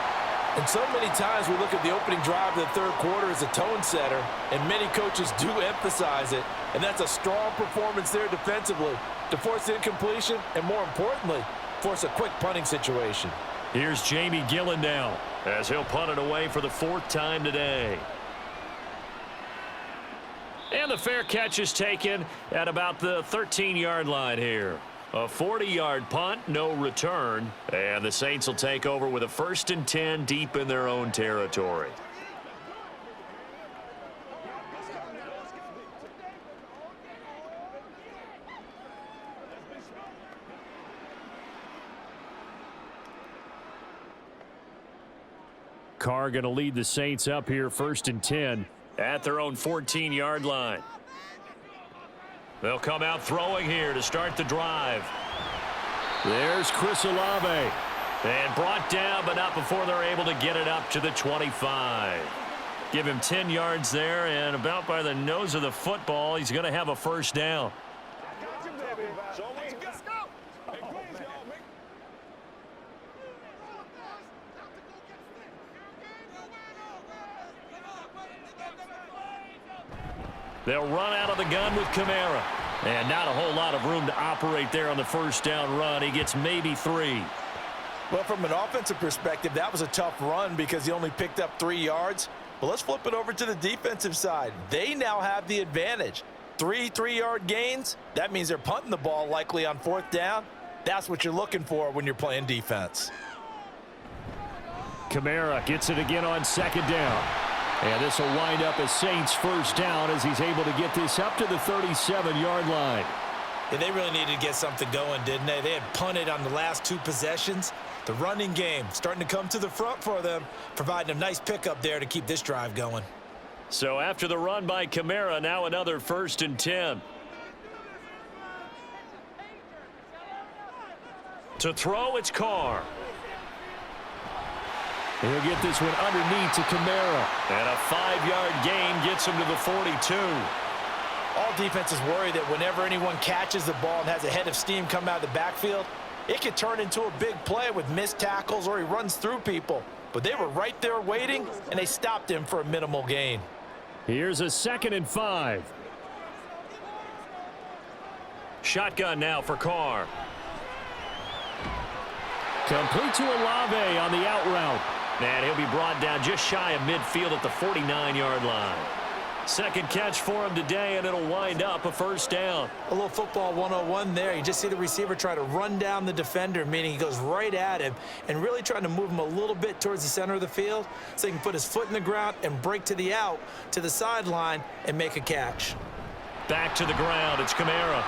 And so many times we look at the opening drive of the third quarter as a tone setter, and many coaches do emphasize it. And that's a strong performance there defensively to force incompletion and, more importantly, force a quick punting situation. Here's Jamie Gillen now as he'll punt it away for the 4th time today. And the fair catch is taken at about the 13-yard line here. A 40-yard punt, no return. And the Saints will take over with a 1st and 10 deep in their own territory. Carr going to lead the Saints up here 1st and 10 at their own 14-yard line. They'll come out throwing here to start the drive. There's Chris Olave. And brought down, but not before they're able to get it up to the 25. Give him 10 yards there, and about by the nose of the football, he's going to have a 1st down. They'll run out of the gun with Kamara. And not a whole lot of room to operate there on the 1st down run. He gets maybe 3. Well, from an offensive perspective, that was a tough run because he only picked up 3 yards. But let's flip it over to the defensive side. They now have the advantage. 3 3-yard gains, that means they're punting the ball likely on 4th down. That's what you're looking for when you're playing defense. Kamara gets it again on 2nd down. And this will wind up as Saints' 1st down as he's able to get this up to the 37-yard line. Yeah, they really needed to get something going, didn't they? They had punted on the last 2 possessions. The running game starting to come to the front for them, providing a nice pickup there to keep this drive going. So after the run by Kamara, now another 1st and 10. To throw, it's Carr. He'll get this one underneath to Kamara. And a 5-yard gain gets him to the 42. All defenses worry that whenever anyone catches the ball and has a head of steam come out of the backfield, it could turn into a big play with missed tackles or he runs through people. But they were right there waiting, and they stopped him for a minimal gain. Here's a 2nd and 5. Shotgun now for Carr. Complete to Olave on the out route. And he'll be brought down just shy of midfield at the 49-yard line. 2nd catch for him today, and it'll wind up a 1st down. A little football 101 there. You just see the receiver try to run down the defender, meaning he goes right at him and really trying to move him a little bit towards the center of the field so he can put his foot in the ground and break to the out, to the sideline, and make a catch. Back to the ground. It's Kamara.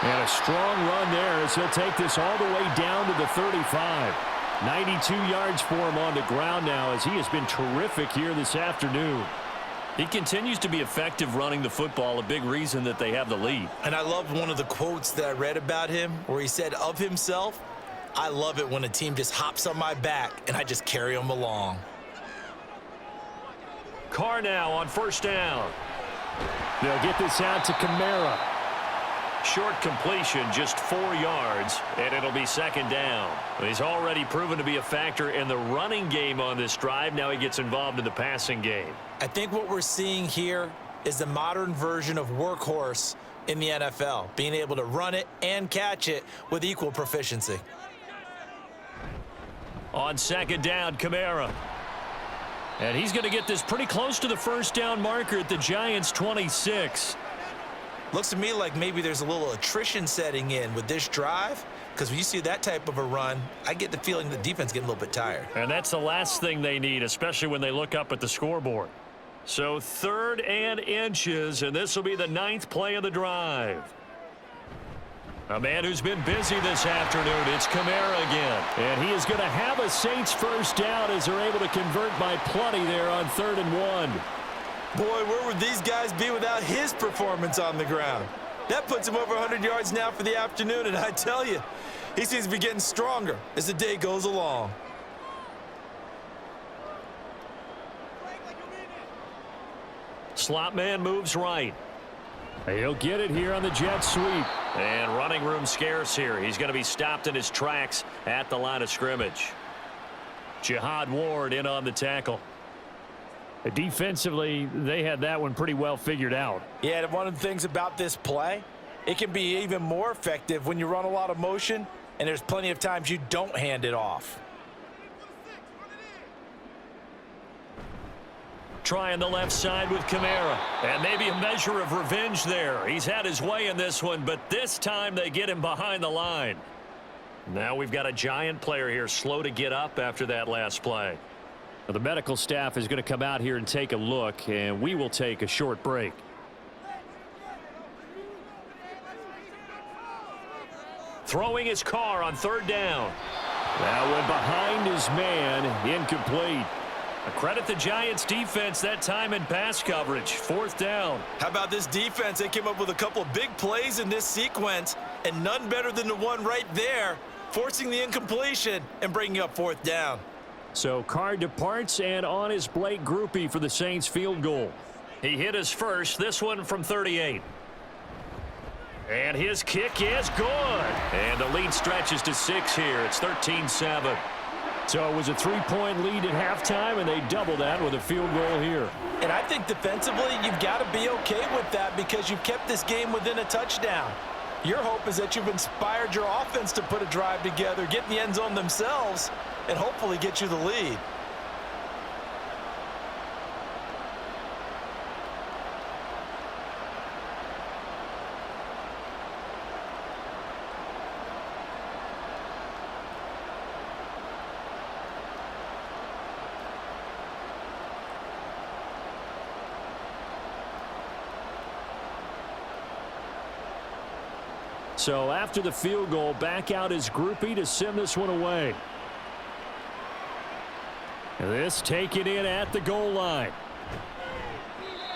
And a strong run there as he'll take this all the way down to the 35. 92 yards for him on the ground now as he has been terrific here this afternoon. He continues to be effective running the football, a big reason that they have the lead. And I love one of the quotes that I read about him where he said of himself, "I love it when a team just hops on my back and I just carry them along." Carr now on 1st down. They'll get this out to Kamara. Short completion, just 4 yards, and it'll be 2nd down. He's already proven to be a factor in the running game on this drive. Now he gets involved in the passing game. I think what we're seeing here is the modern version of workhorse in the NFL, being able to run it and catch it with equal proficiency. On 2nd down, Kamara. And he's going to get this pretty close to the 1st down marker at the Giants' 26. Looks to me like maybe there's a little attrition setting in with this drive, because when you see that type of a run, I get the feeling the defense getting a little bit tired. And that's the last thing they need, especially when they look up at the scoreboard. So 3rd and inches, and this will be the 9th play of the drive. A man who's been busy this afternoon. It's Kamara again. And he is going to have a Saints first down as they're able to convert by plenty there on 3rd and 1. Boy, where would these guys be without his performance on the ground? That puts him over 100 yards now for the afternoon, and I tell you, he seems to be getting stronger as the day goes along. Slot man moves right. He'll get it here on the jet sweep. And running room scarce here. He's going to be stopped in his tracks at the line of scrimmage. Jihad Ward in on the tackle. Defensively, they had that one pretty well figured out. Yeah, and one of the things about this play, it can be even more effective when you run a lot of motion, and there's plenty of times you don't hand it off. Trying the left side with Kamara. And maybe a measure of revenge there. He's had his way in this one, but this time they get him behind the line. Now we've got a giant player here slow to get up after that last play. Well, the medical staff is going to come out here and take a look, and we will take a short break. Throwing his car on 3rd down. That went behind his man, incomplete. A credit the Giants defense that time in pass coverage. 4th down. How about this defense? They came up with a couple of big plays in this sequence, and none better than the one right there, forcing the incompletion and bringing up 4th down. So Carr departs, and on is Blake Grupe for the Saints field goal. He hit his first, this one from 38. And his kick is good. And the lead stretches to 6 here. It's 13-7. So it was a 3-point lead at halftime, and they doubled that with a field goal here. And I think defensively, you've got to be okay with that because you've kept this game within a touchdown. Your hope is that you've inspired your offense to put a drive together, get in the end zone themselves, and hopefully get you the lead. So after the field goal, back out is Grupe to send this one away. This taken in at the goal line.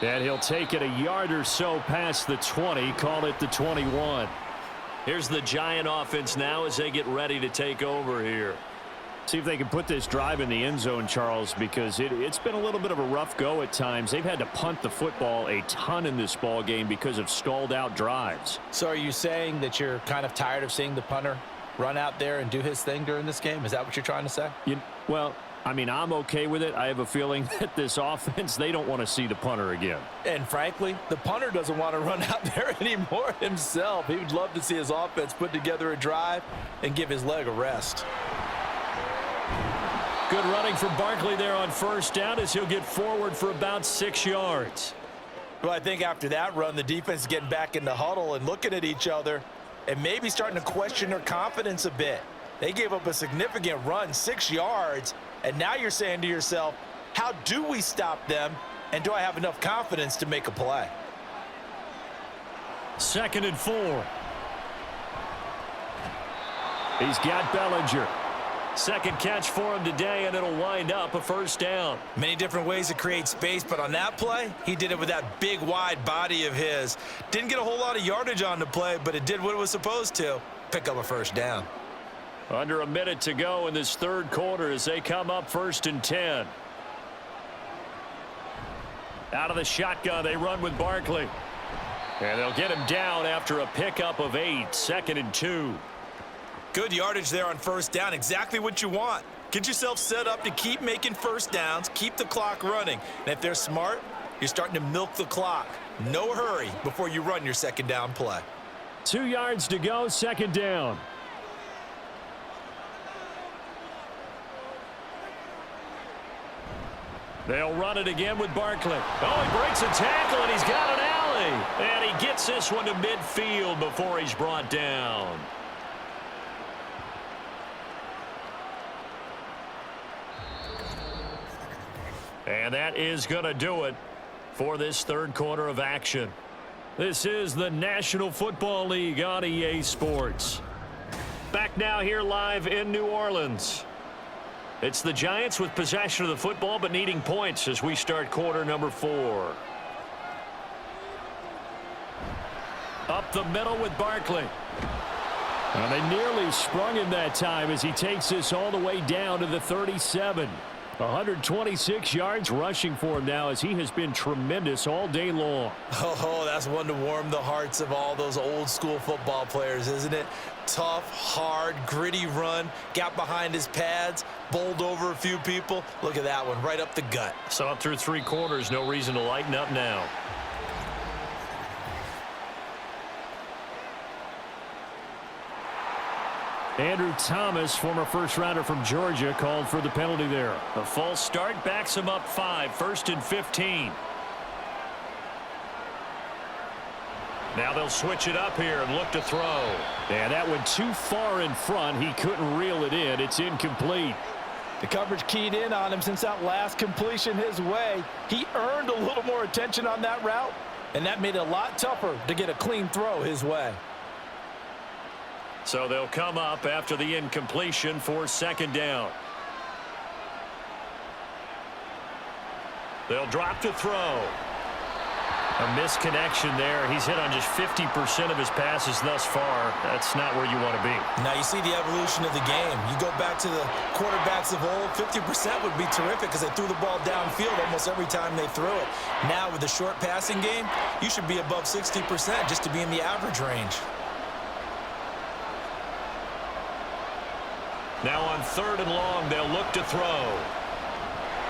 And he'll take it a yard or so past the 20, call it the 21. Here's the Giant offense now as they get ready to take over here. See if they can put this drive in the end zone, Charles, because it's been a little bit of a rough go at times. They've had to punt the football a ton in this ball game because of stalled out drives. So are you saying that you're kind of tired of seeing the punter run out there and do his thing during this game? Is that what you're trying to say? Well, I mean, I'm okay with it. I have a feeling that this offense, they don't want to see the punter again. And frankly, the punter doesn't want to run out there anymore himself. He would love to see his offense put together a drive and give his leg a rest. Good running for Barkley there on 1st down as he'll get forward for about 6 yards. Well, I think after that run, the defense is getting back in the huddle and looking at each other and maybe starting to question their confidence a bit. They gave up a significant run, 6 yards, and now you're saying to yourself, how do we stop them, and do I have enough confidence to make a play? 2nd and 4. He's got Bellinger. Second catch for him today, and it'll wind up a 1st down. Many different ways to create space, but on that play, he did it with that big, wide body of his. Didn't get a whole lot of yardage on the play, but it did what it was supposed to, pick up a 1st down. Under a minute to go in this 3rd quarter as they come up 1st and 10. Out of the shotgun, they run with Barkley. And they'll get him down after a pickup of 8, 2nd and 2. Good yardage there on 1st down, exactly what you want. Get yourself set up to keep making 1st downs, keep the clock running. And if they're smart, you're starting to milk the clock. No hurry before you run your 2nd down play. 2 yards to go, 2nd down. They'll run it again with Barkley. Oh, he breaks a tackle, and he's got an alley. And he gets this one to midfield before he's brought down. And that is going to do it for this 3rd quarter of action. This is the National Football League on EA Sports. Back now here live in New Orleans. It's the Giants with possession of the football but needing points as we start quarter number 4. Up the middle with Barkley. And they nearly sprung him that time as he takes this all the way down to the 37. 126 yards rushing for him now as he has been tremendous all day long. Oh, that's one to warm the hearts of all those old school football players, isn't it? Tough, hard, gritty run, got behind his pads, bowled over a few people. Look at that one, right up the gut. Saw it through 3 quarters, no reason to lighten up now. Andrew Thomas, former first-rounder from Georgia, called for the penalty there. A false start backs him up 5, 1st and 15. Now they'll switch it up here and look to throw. And that went too far in front. He couldn't reel it in. It's incomplete. The coverage keyed in on him since that last completion his way. He earned a little more attention on that route, and that made it a lot tougher to get a clean throw his way. So they'll come up after the incompletion for 2nd down. They'll drop to throw. A misconnection there. He's hit on just 50% of his passes thus far. That's not where you want to be. Now you see the evolution of the game. You go back to the quarterbacks of old, 50% would be terrific because they threw the ball downfield almost every time they threw it. Now with the short passing game, you should be above 60% just to be in the average range. Now on 3rd and long, they'll look to throw.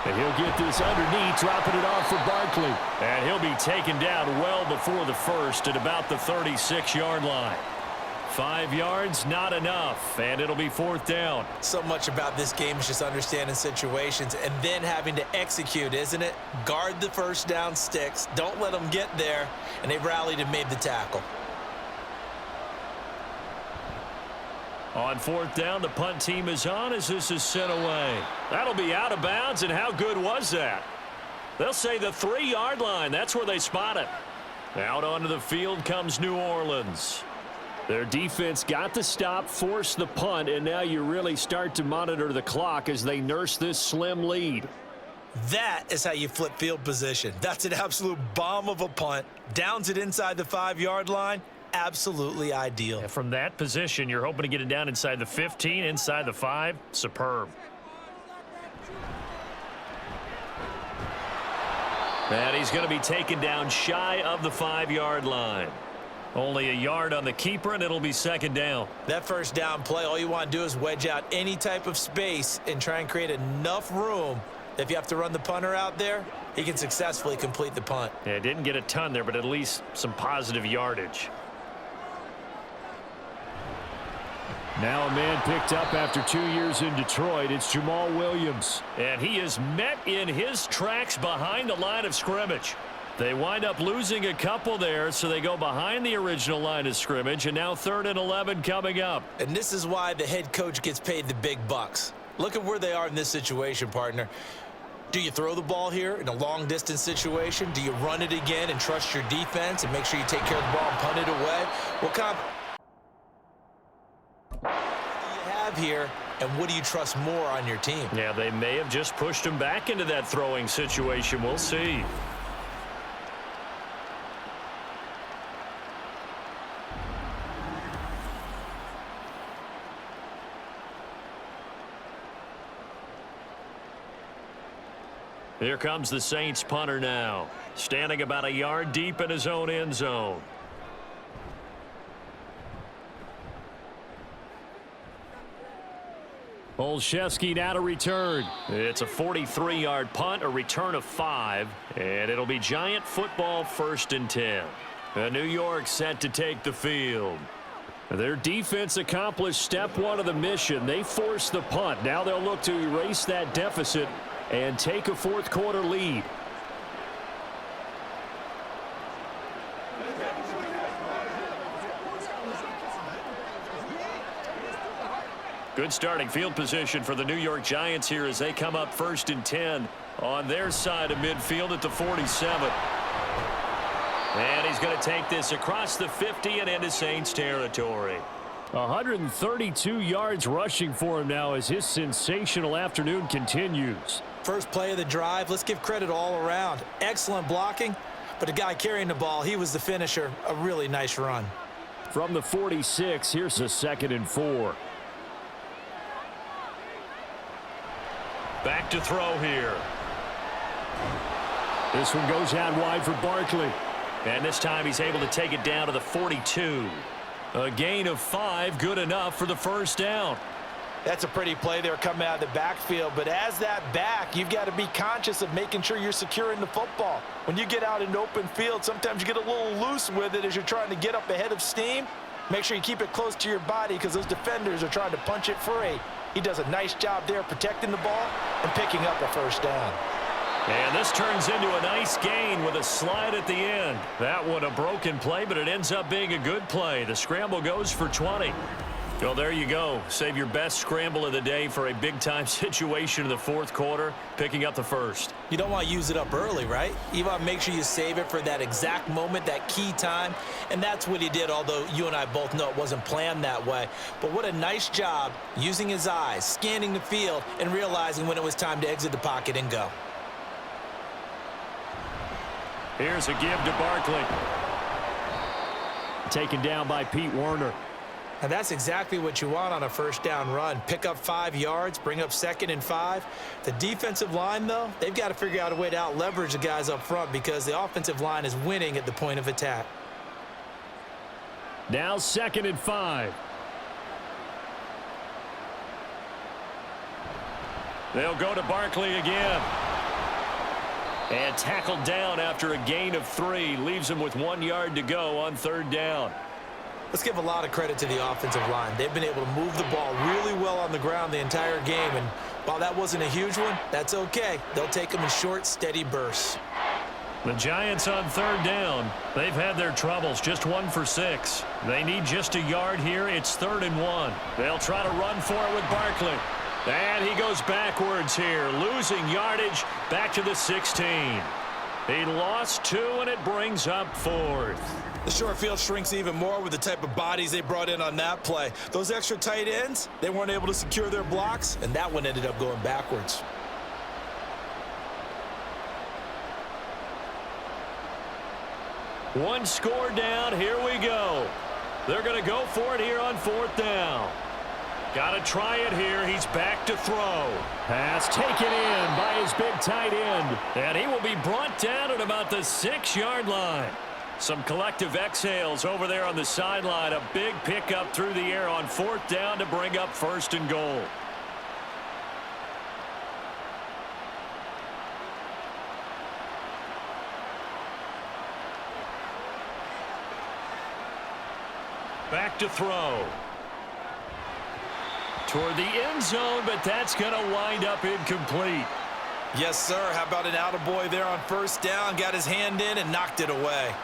And he'll get this underneath, dropping it off for Barkley. And he'll be taken down well before the first at about the 36-yard line. 5 yards, not enough, and it'll be 4th down. So much about this game is just understanding situations and then having to execute, isn't it? Guard the first down sticks. Don't let them get there, and they rallied and made the tackle. On 4th down, the punt team is on as this is sent away. That'll be out of bounds, and how good was that? They'll say the 3-yard line. That's where they spot it. Out onto the field comes New Orleans. Their defense got the stop, forced the punt, and now you really start to monitor the clock as they nurse this slim lead. That is how you flip field position. That's an absolute bomb of a punt. Downs it inside the 5-yard line. Absolutely ideal. And from that position, you're hoping to get it down inside the 15, inside the 5. Superb. And he's going to be taken down shy of the 5-yard line. Only a yard on the keeper, and it'll be 2nd down. That first down play, all you want to do is wedge out any type of space and try and create enough room. If you have to run the punter out there, he can successfully complete the punt. Yeah, didn't get a ton there, but at least some positive yardage. Now a man picked up after 2 years in Detroit. It's Jamal Williams. And he is met in his tracks behind the line of scrimmage. They wind up losing a couple there, so they go behind the original line of scrimmage, and now 3rd and 11 coming up. And this is why the head coach gets paid the big bucks. Look at where they are in this situation, partner. Do you throw the ball here in a long-distance situation? Do you run it again and trust your defense and make sure you take care of the ball and punt it away? What kind do you have here, and what do you trust more on your team? Yeah, they may have just pushed him back into that throwing situation. We'll see. Here comes the Saints punter now, standing about a yard deep in his own end zone. Olszewski now to return. It's a 43-yard punt, a return of 5, and it'll be Giant football 1st and 10. New York set to take the field. Their defense accomplished step 1 of the mission. They forced the punt. Now they'll look to erase that deficit and take a 4th quarter lead. Good starting field position for the New York Giants here as they come up 1st and 10 on their side of midfield at the 47. And he's going to take this across the 50 and into Saints territory. 132 yards rushing for him now as his sensational afternoon continues. First play of the drive, let's give credit all around. Excellent blocking, but the guy carrying the ball, he was the finisher. A really nice run. From the 46, here's a 2nd and 4. Back to throw here. This one goes out wide for Barkley. And this time he's able to take it down to the 42. A gain of 5, good enough for the first down. That's a pretty play there coming out of the backfield, but as that back, you've got to be conscious of making sure you're securing the football. When you get out in open field, sometimes you get a little loose with it as you're trying to get up ahead of steam. Make sure you keep it close to your body because those defenders are trying to punch it free. He does a nice job there protecting the ball and picking up a first down. And this turns into a nice gain with a slide at the end. That one a broken play, but it ends up being a good play. The scramble goes for 20. Well, there you go. Save your best scramble of the day for a big-time situation in the fourth quarter, picking up the first. You don't want to use it up early, right? You want to make sure you save it for that exact moment, that key time, and that's what he did, although you and I both know it wasn't planned that way. But what a nice job using his eyes, scanning the field, and realizing when it was time to exit the pocket and go. Here's a give to Barkley. Taken down by Pete Werner. And that's exactly what you want on a first down run. Pick up 5 yards, bring up 2nd and 5. The defensive line, though, they've got to figure out a way to out-leverage the guys up front because the offensive line is winning at the point of attack. Now 2nd and 5. They'll go to Barkley again. And tackled down after a gain of 3. Leaves him with 1 yard to go on 3rd down. Let's give a lot of credit to the offensive line. They've been able to move the ball really well on the ground the entire game. And while that wasn't a huge one, that's okay. They'll take them in short, steady bursts. The Giants on 3rd down. They've had their troubles, just 1 for 6. They need just a yard here. It's 3rd and 1. They'll try to run for it with Barkley. And he goes backwards here, losing yardage back to the 16. He lost 2, and it brings up 4th. The short field shrinks even more with the type of bodies they brought in on that play. Those extra tight ends, they weren't able to secure their blocks, and that one ended up going backwards. One score down. Here we go. They're going to go for it here on 4th down. Got to try it here. He's back to throw. Pass taken in by his big tight end. And he will be brought down at about the 6-yard line. Some collective exhales over there on the sideline. A big pickup through the air on 4th down to bring up 1st and goal. Back to throw. Toward the end zone, but that's going to wind up incomplete. Yes, sir. How about an attaboy there on 1st down? Got his hand in and knocked it away.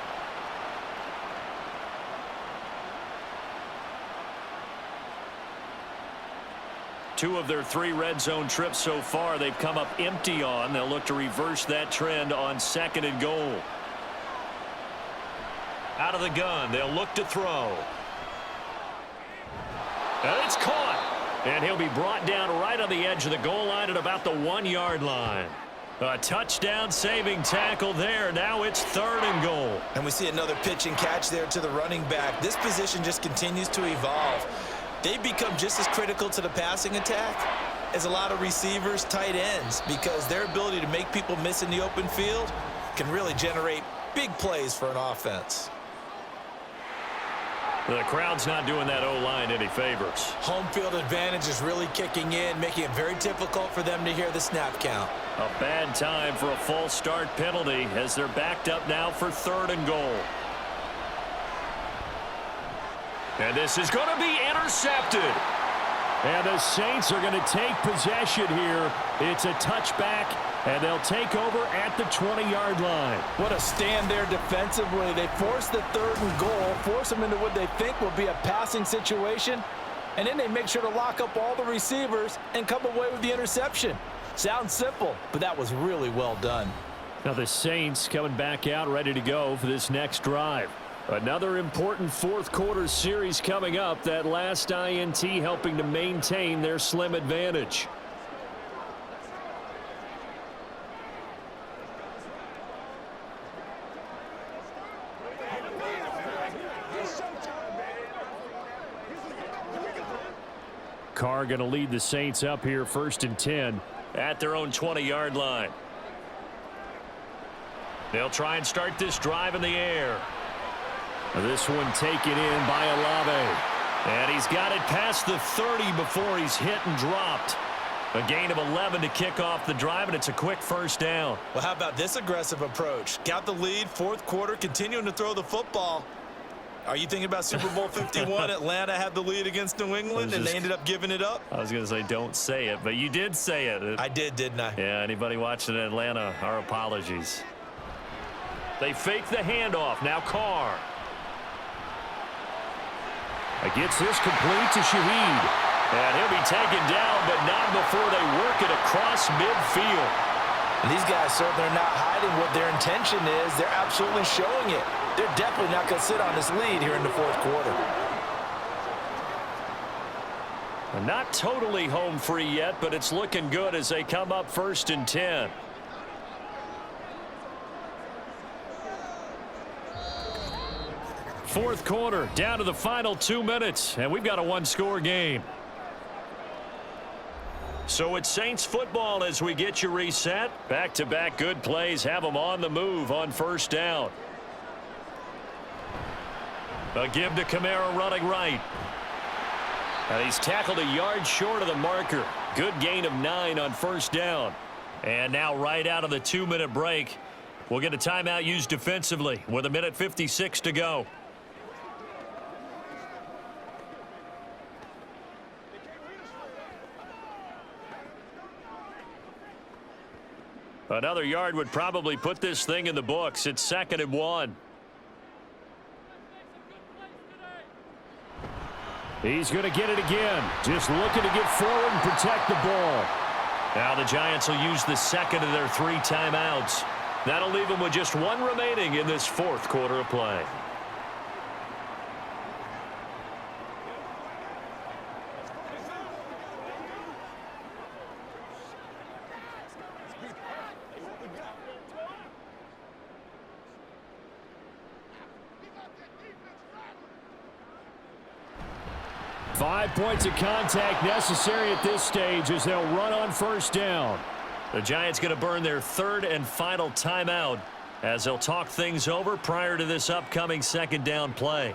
Two of their 3 red zone trips so far, they've come up empty on. They'll look to reverse that trend on 2nd and goal. Out of the gun, they'll look to throw. And it's caught. And he'll be brought down right on the edge of the goal line at about the 1-yard line. A touchdown saving tackle there. Now it's 3rd and goal. And we see another pitch and catch there to the running back. This position just continues to evolve. They've become just as critical to the passing attack as a lot of receivers, tight ends, because their ability to make people miss in the open field can really generate big plays for an offense. The crowd's not doing that O-line any favors. Home field advantage is really kicking in, making it very difficult for them to hear the snap count. A bad time for a false start penalty as they're backed up now for 3rd and goal. And this is going to be intercepted. And the Saints are going to take possession here. It's a touchback, and they'll take over at the 20-yard line. What a stand there defensively. They force the 3rd and goal, force them into what they think will be a passing situation, and then they make sure to lock up all the receivers and come away with the interception. Sounds simple, but that was really well done. Now the Saints coming back out ready to go for this next drive. Another important fourth quarter series coming up. That last INT helping to maintain their slim advantage. Carr going to lead the Saints up here 1st and 10 at their own 20-yard line. They'll try and start this drive in the air. This one taken in by Olave. And he's got it past the 30 before he's hit and dropped. A gain of 11 to kick off the drive, and it's a quick first down. Well, how about this aggressive approach? Got the lead, fourth quarter, continuing to throw the football. Are you thinking about Super Bowl 51? Atlanta had the lead against New England, and they ended up giving it up? I was going to say don't say it, but you did say it. I did, didn't I? Yeah, anybody watching Atlanta, our apologies. They fake the handoff. Now Carr. Gets this complete to Shaheed. And he'll be taken down, but not before they work it across midfield. And these guys certainly are not hiding what their intention is. They're absolutely showing it. They're definitely not going to sit on this lead here in the fourth quarter. Not totally home free yet, but it's looking good as they come up 1st and 10. Fourth quarter, down to the final 2 minutes, and we've got a one-score game. So it's Saints football as we get you reset. Back-to-back good plays have them on the move on first down. A give to Kamara running right. And he's tackled a yard short of the marker. Good gain of 9 on first down. And now right out of the 2-minute break, we'll get a timeout used defensively with 1:56 to go. Another yard would probably put this thing in the books. It's 2nd and 1. He's going to get it again. Just looking to get forward and protect the ball. Now the Giants will use the second of their 3 timeouts. That'll leave them with just 1 remaining in this fourth quarter of play. Five points of contact necessary at this stage as they'll run on first down. The Giants going to burn their 3rd and final timeout as they'll talk things over prior to this upcoming 2nd down play.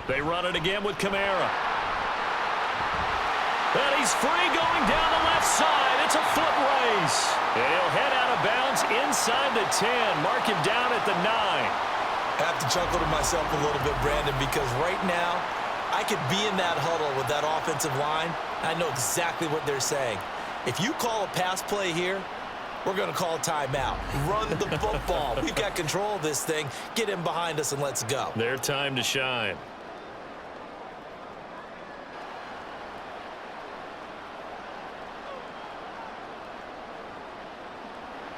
They run it again with Kamara. And he's free going down the left side. It's a foot race. And he'll head out of bounds inside the 10. Mark him down at the 9. I have to chuckle to myself a little bit, Brandon, because right now I could be in that huddle with that offensive line. I know exactly what they're saying. If you call a pass play here, we're going to call a timeout. Run the football. We've got control of this thing. Get him behind us and let's go. Their time to shine.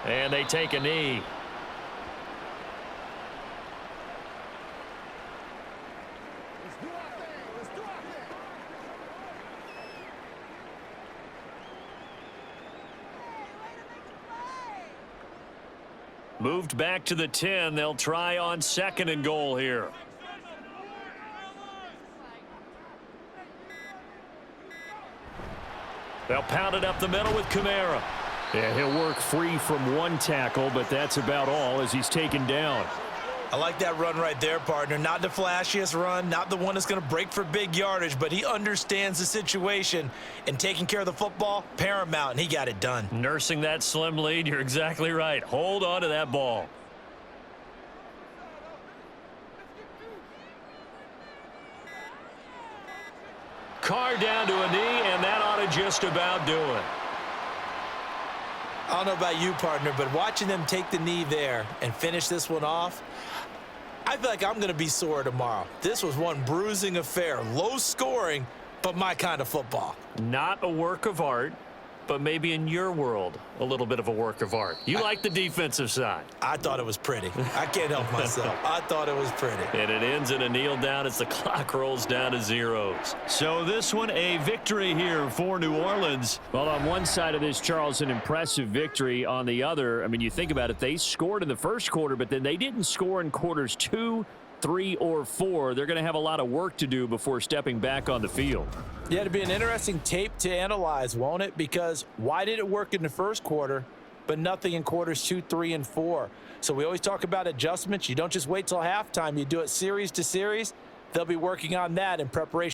And they take a knee. Moved back to the 10. They'll try on 2nd and goal here. They'll pound it up the middle with Kamara. Yeah, he'll work free from 1 tackle, but that's about all as he's taken down. I like that run right there, partner. Not the flashiest run, not the one that's going to break for big yardage, but he understands the situation, and taking care of the football, paramount, and he got it done. Nursing that slim lead, you're exactly right. Hold on to that ball. Carr down to a knee, and that ought to just about do it. I don't know about you, partner, but watching them take the knee there and finish this one off, I feel like I'm going to be sore tomorrow. This was one bruising affair. Low scoring, but my kind of football. Not a work of art, but maybe in your world, a little bit of a work of art. You like the defensive side. I thought it was pretty. I can't help myself. I thought it was pretty. And it ends in a kneel down as the clock rolls down to zeros. So this one, a victory here for New Orleans. Well, on one side of this, Charles, an impressive victory. On the other, I mean, you think about it, they scored in the first quarter, but then they didn't score in quarters 2, 3, or 4. They're going to have a lot of work to do before stepping back on the field. Yeah, it'll be an interesting tape to analyze, won't it? Because why did it work in the first quarter, but nothing in quarters 2, 3, and 4? So we always talk about adjustments. You don't just wait till halftime. You do it series to series. They'll be working on that in preparation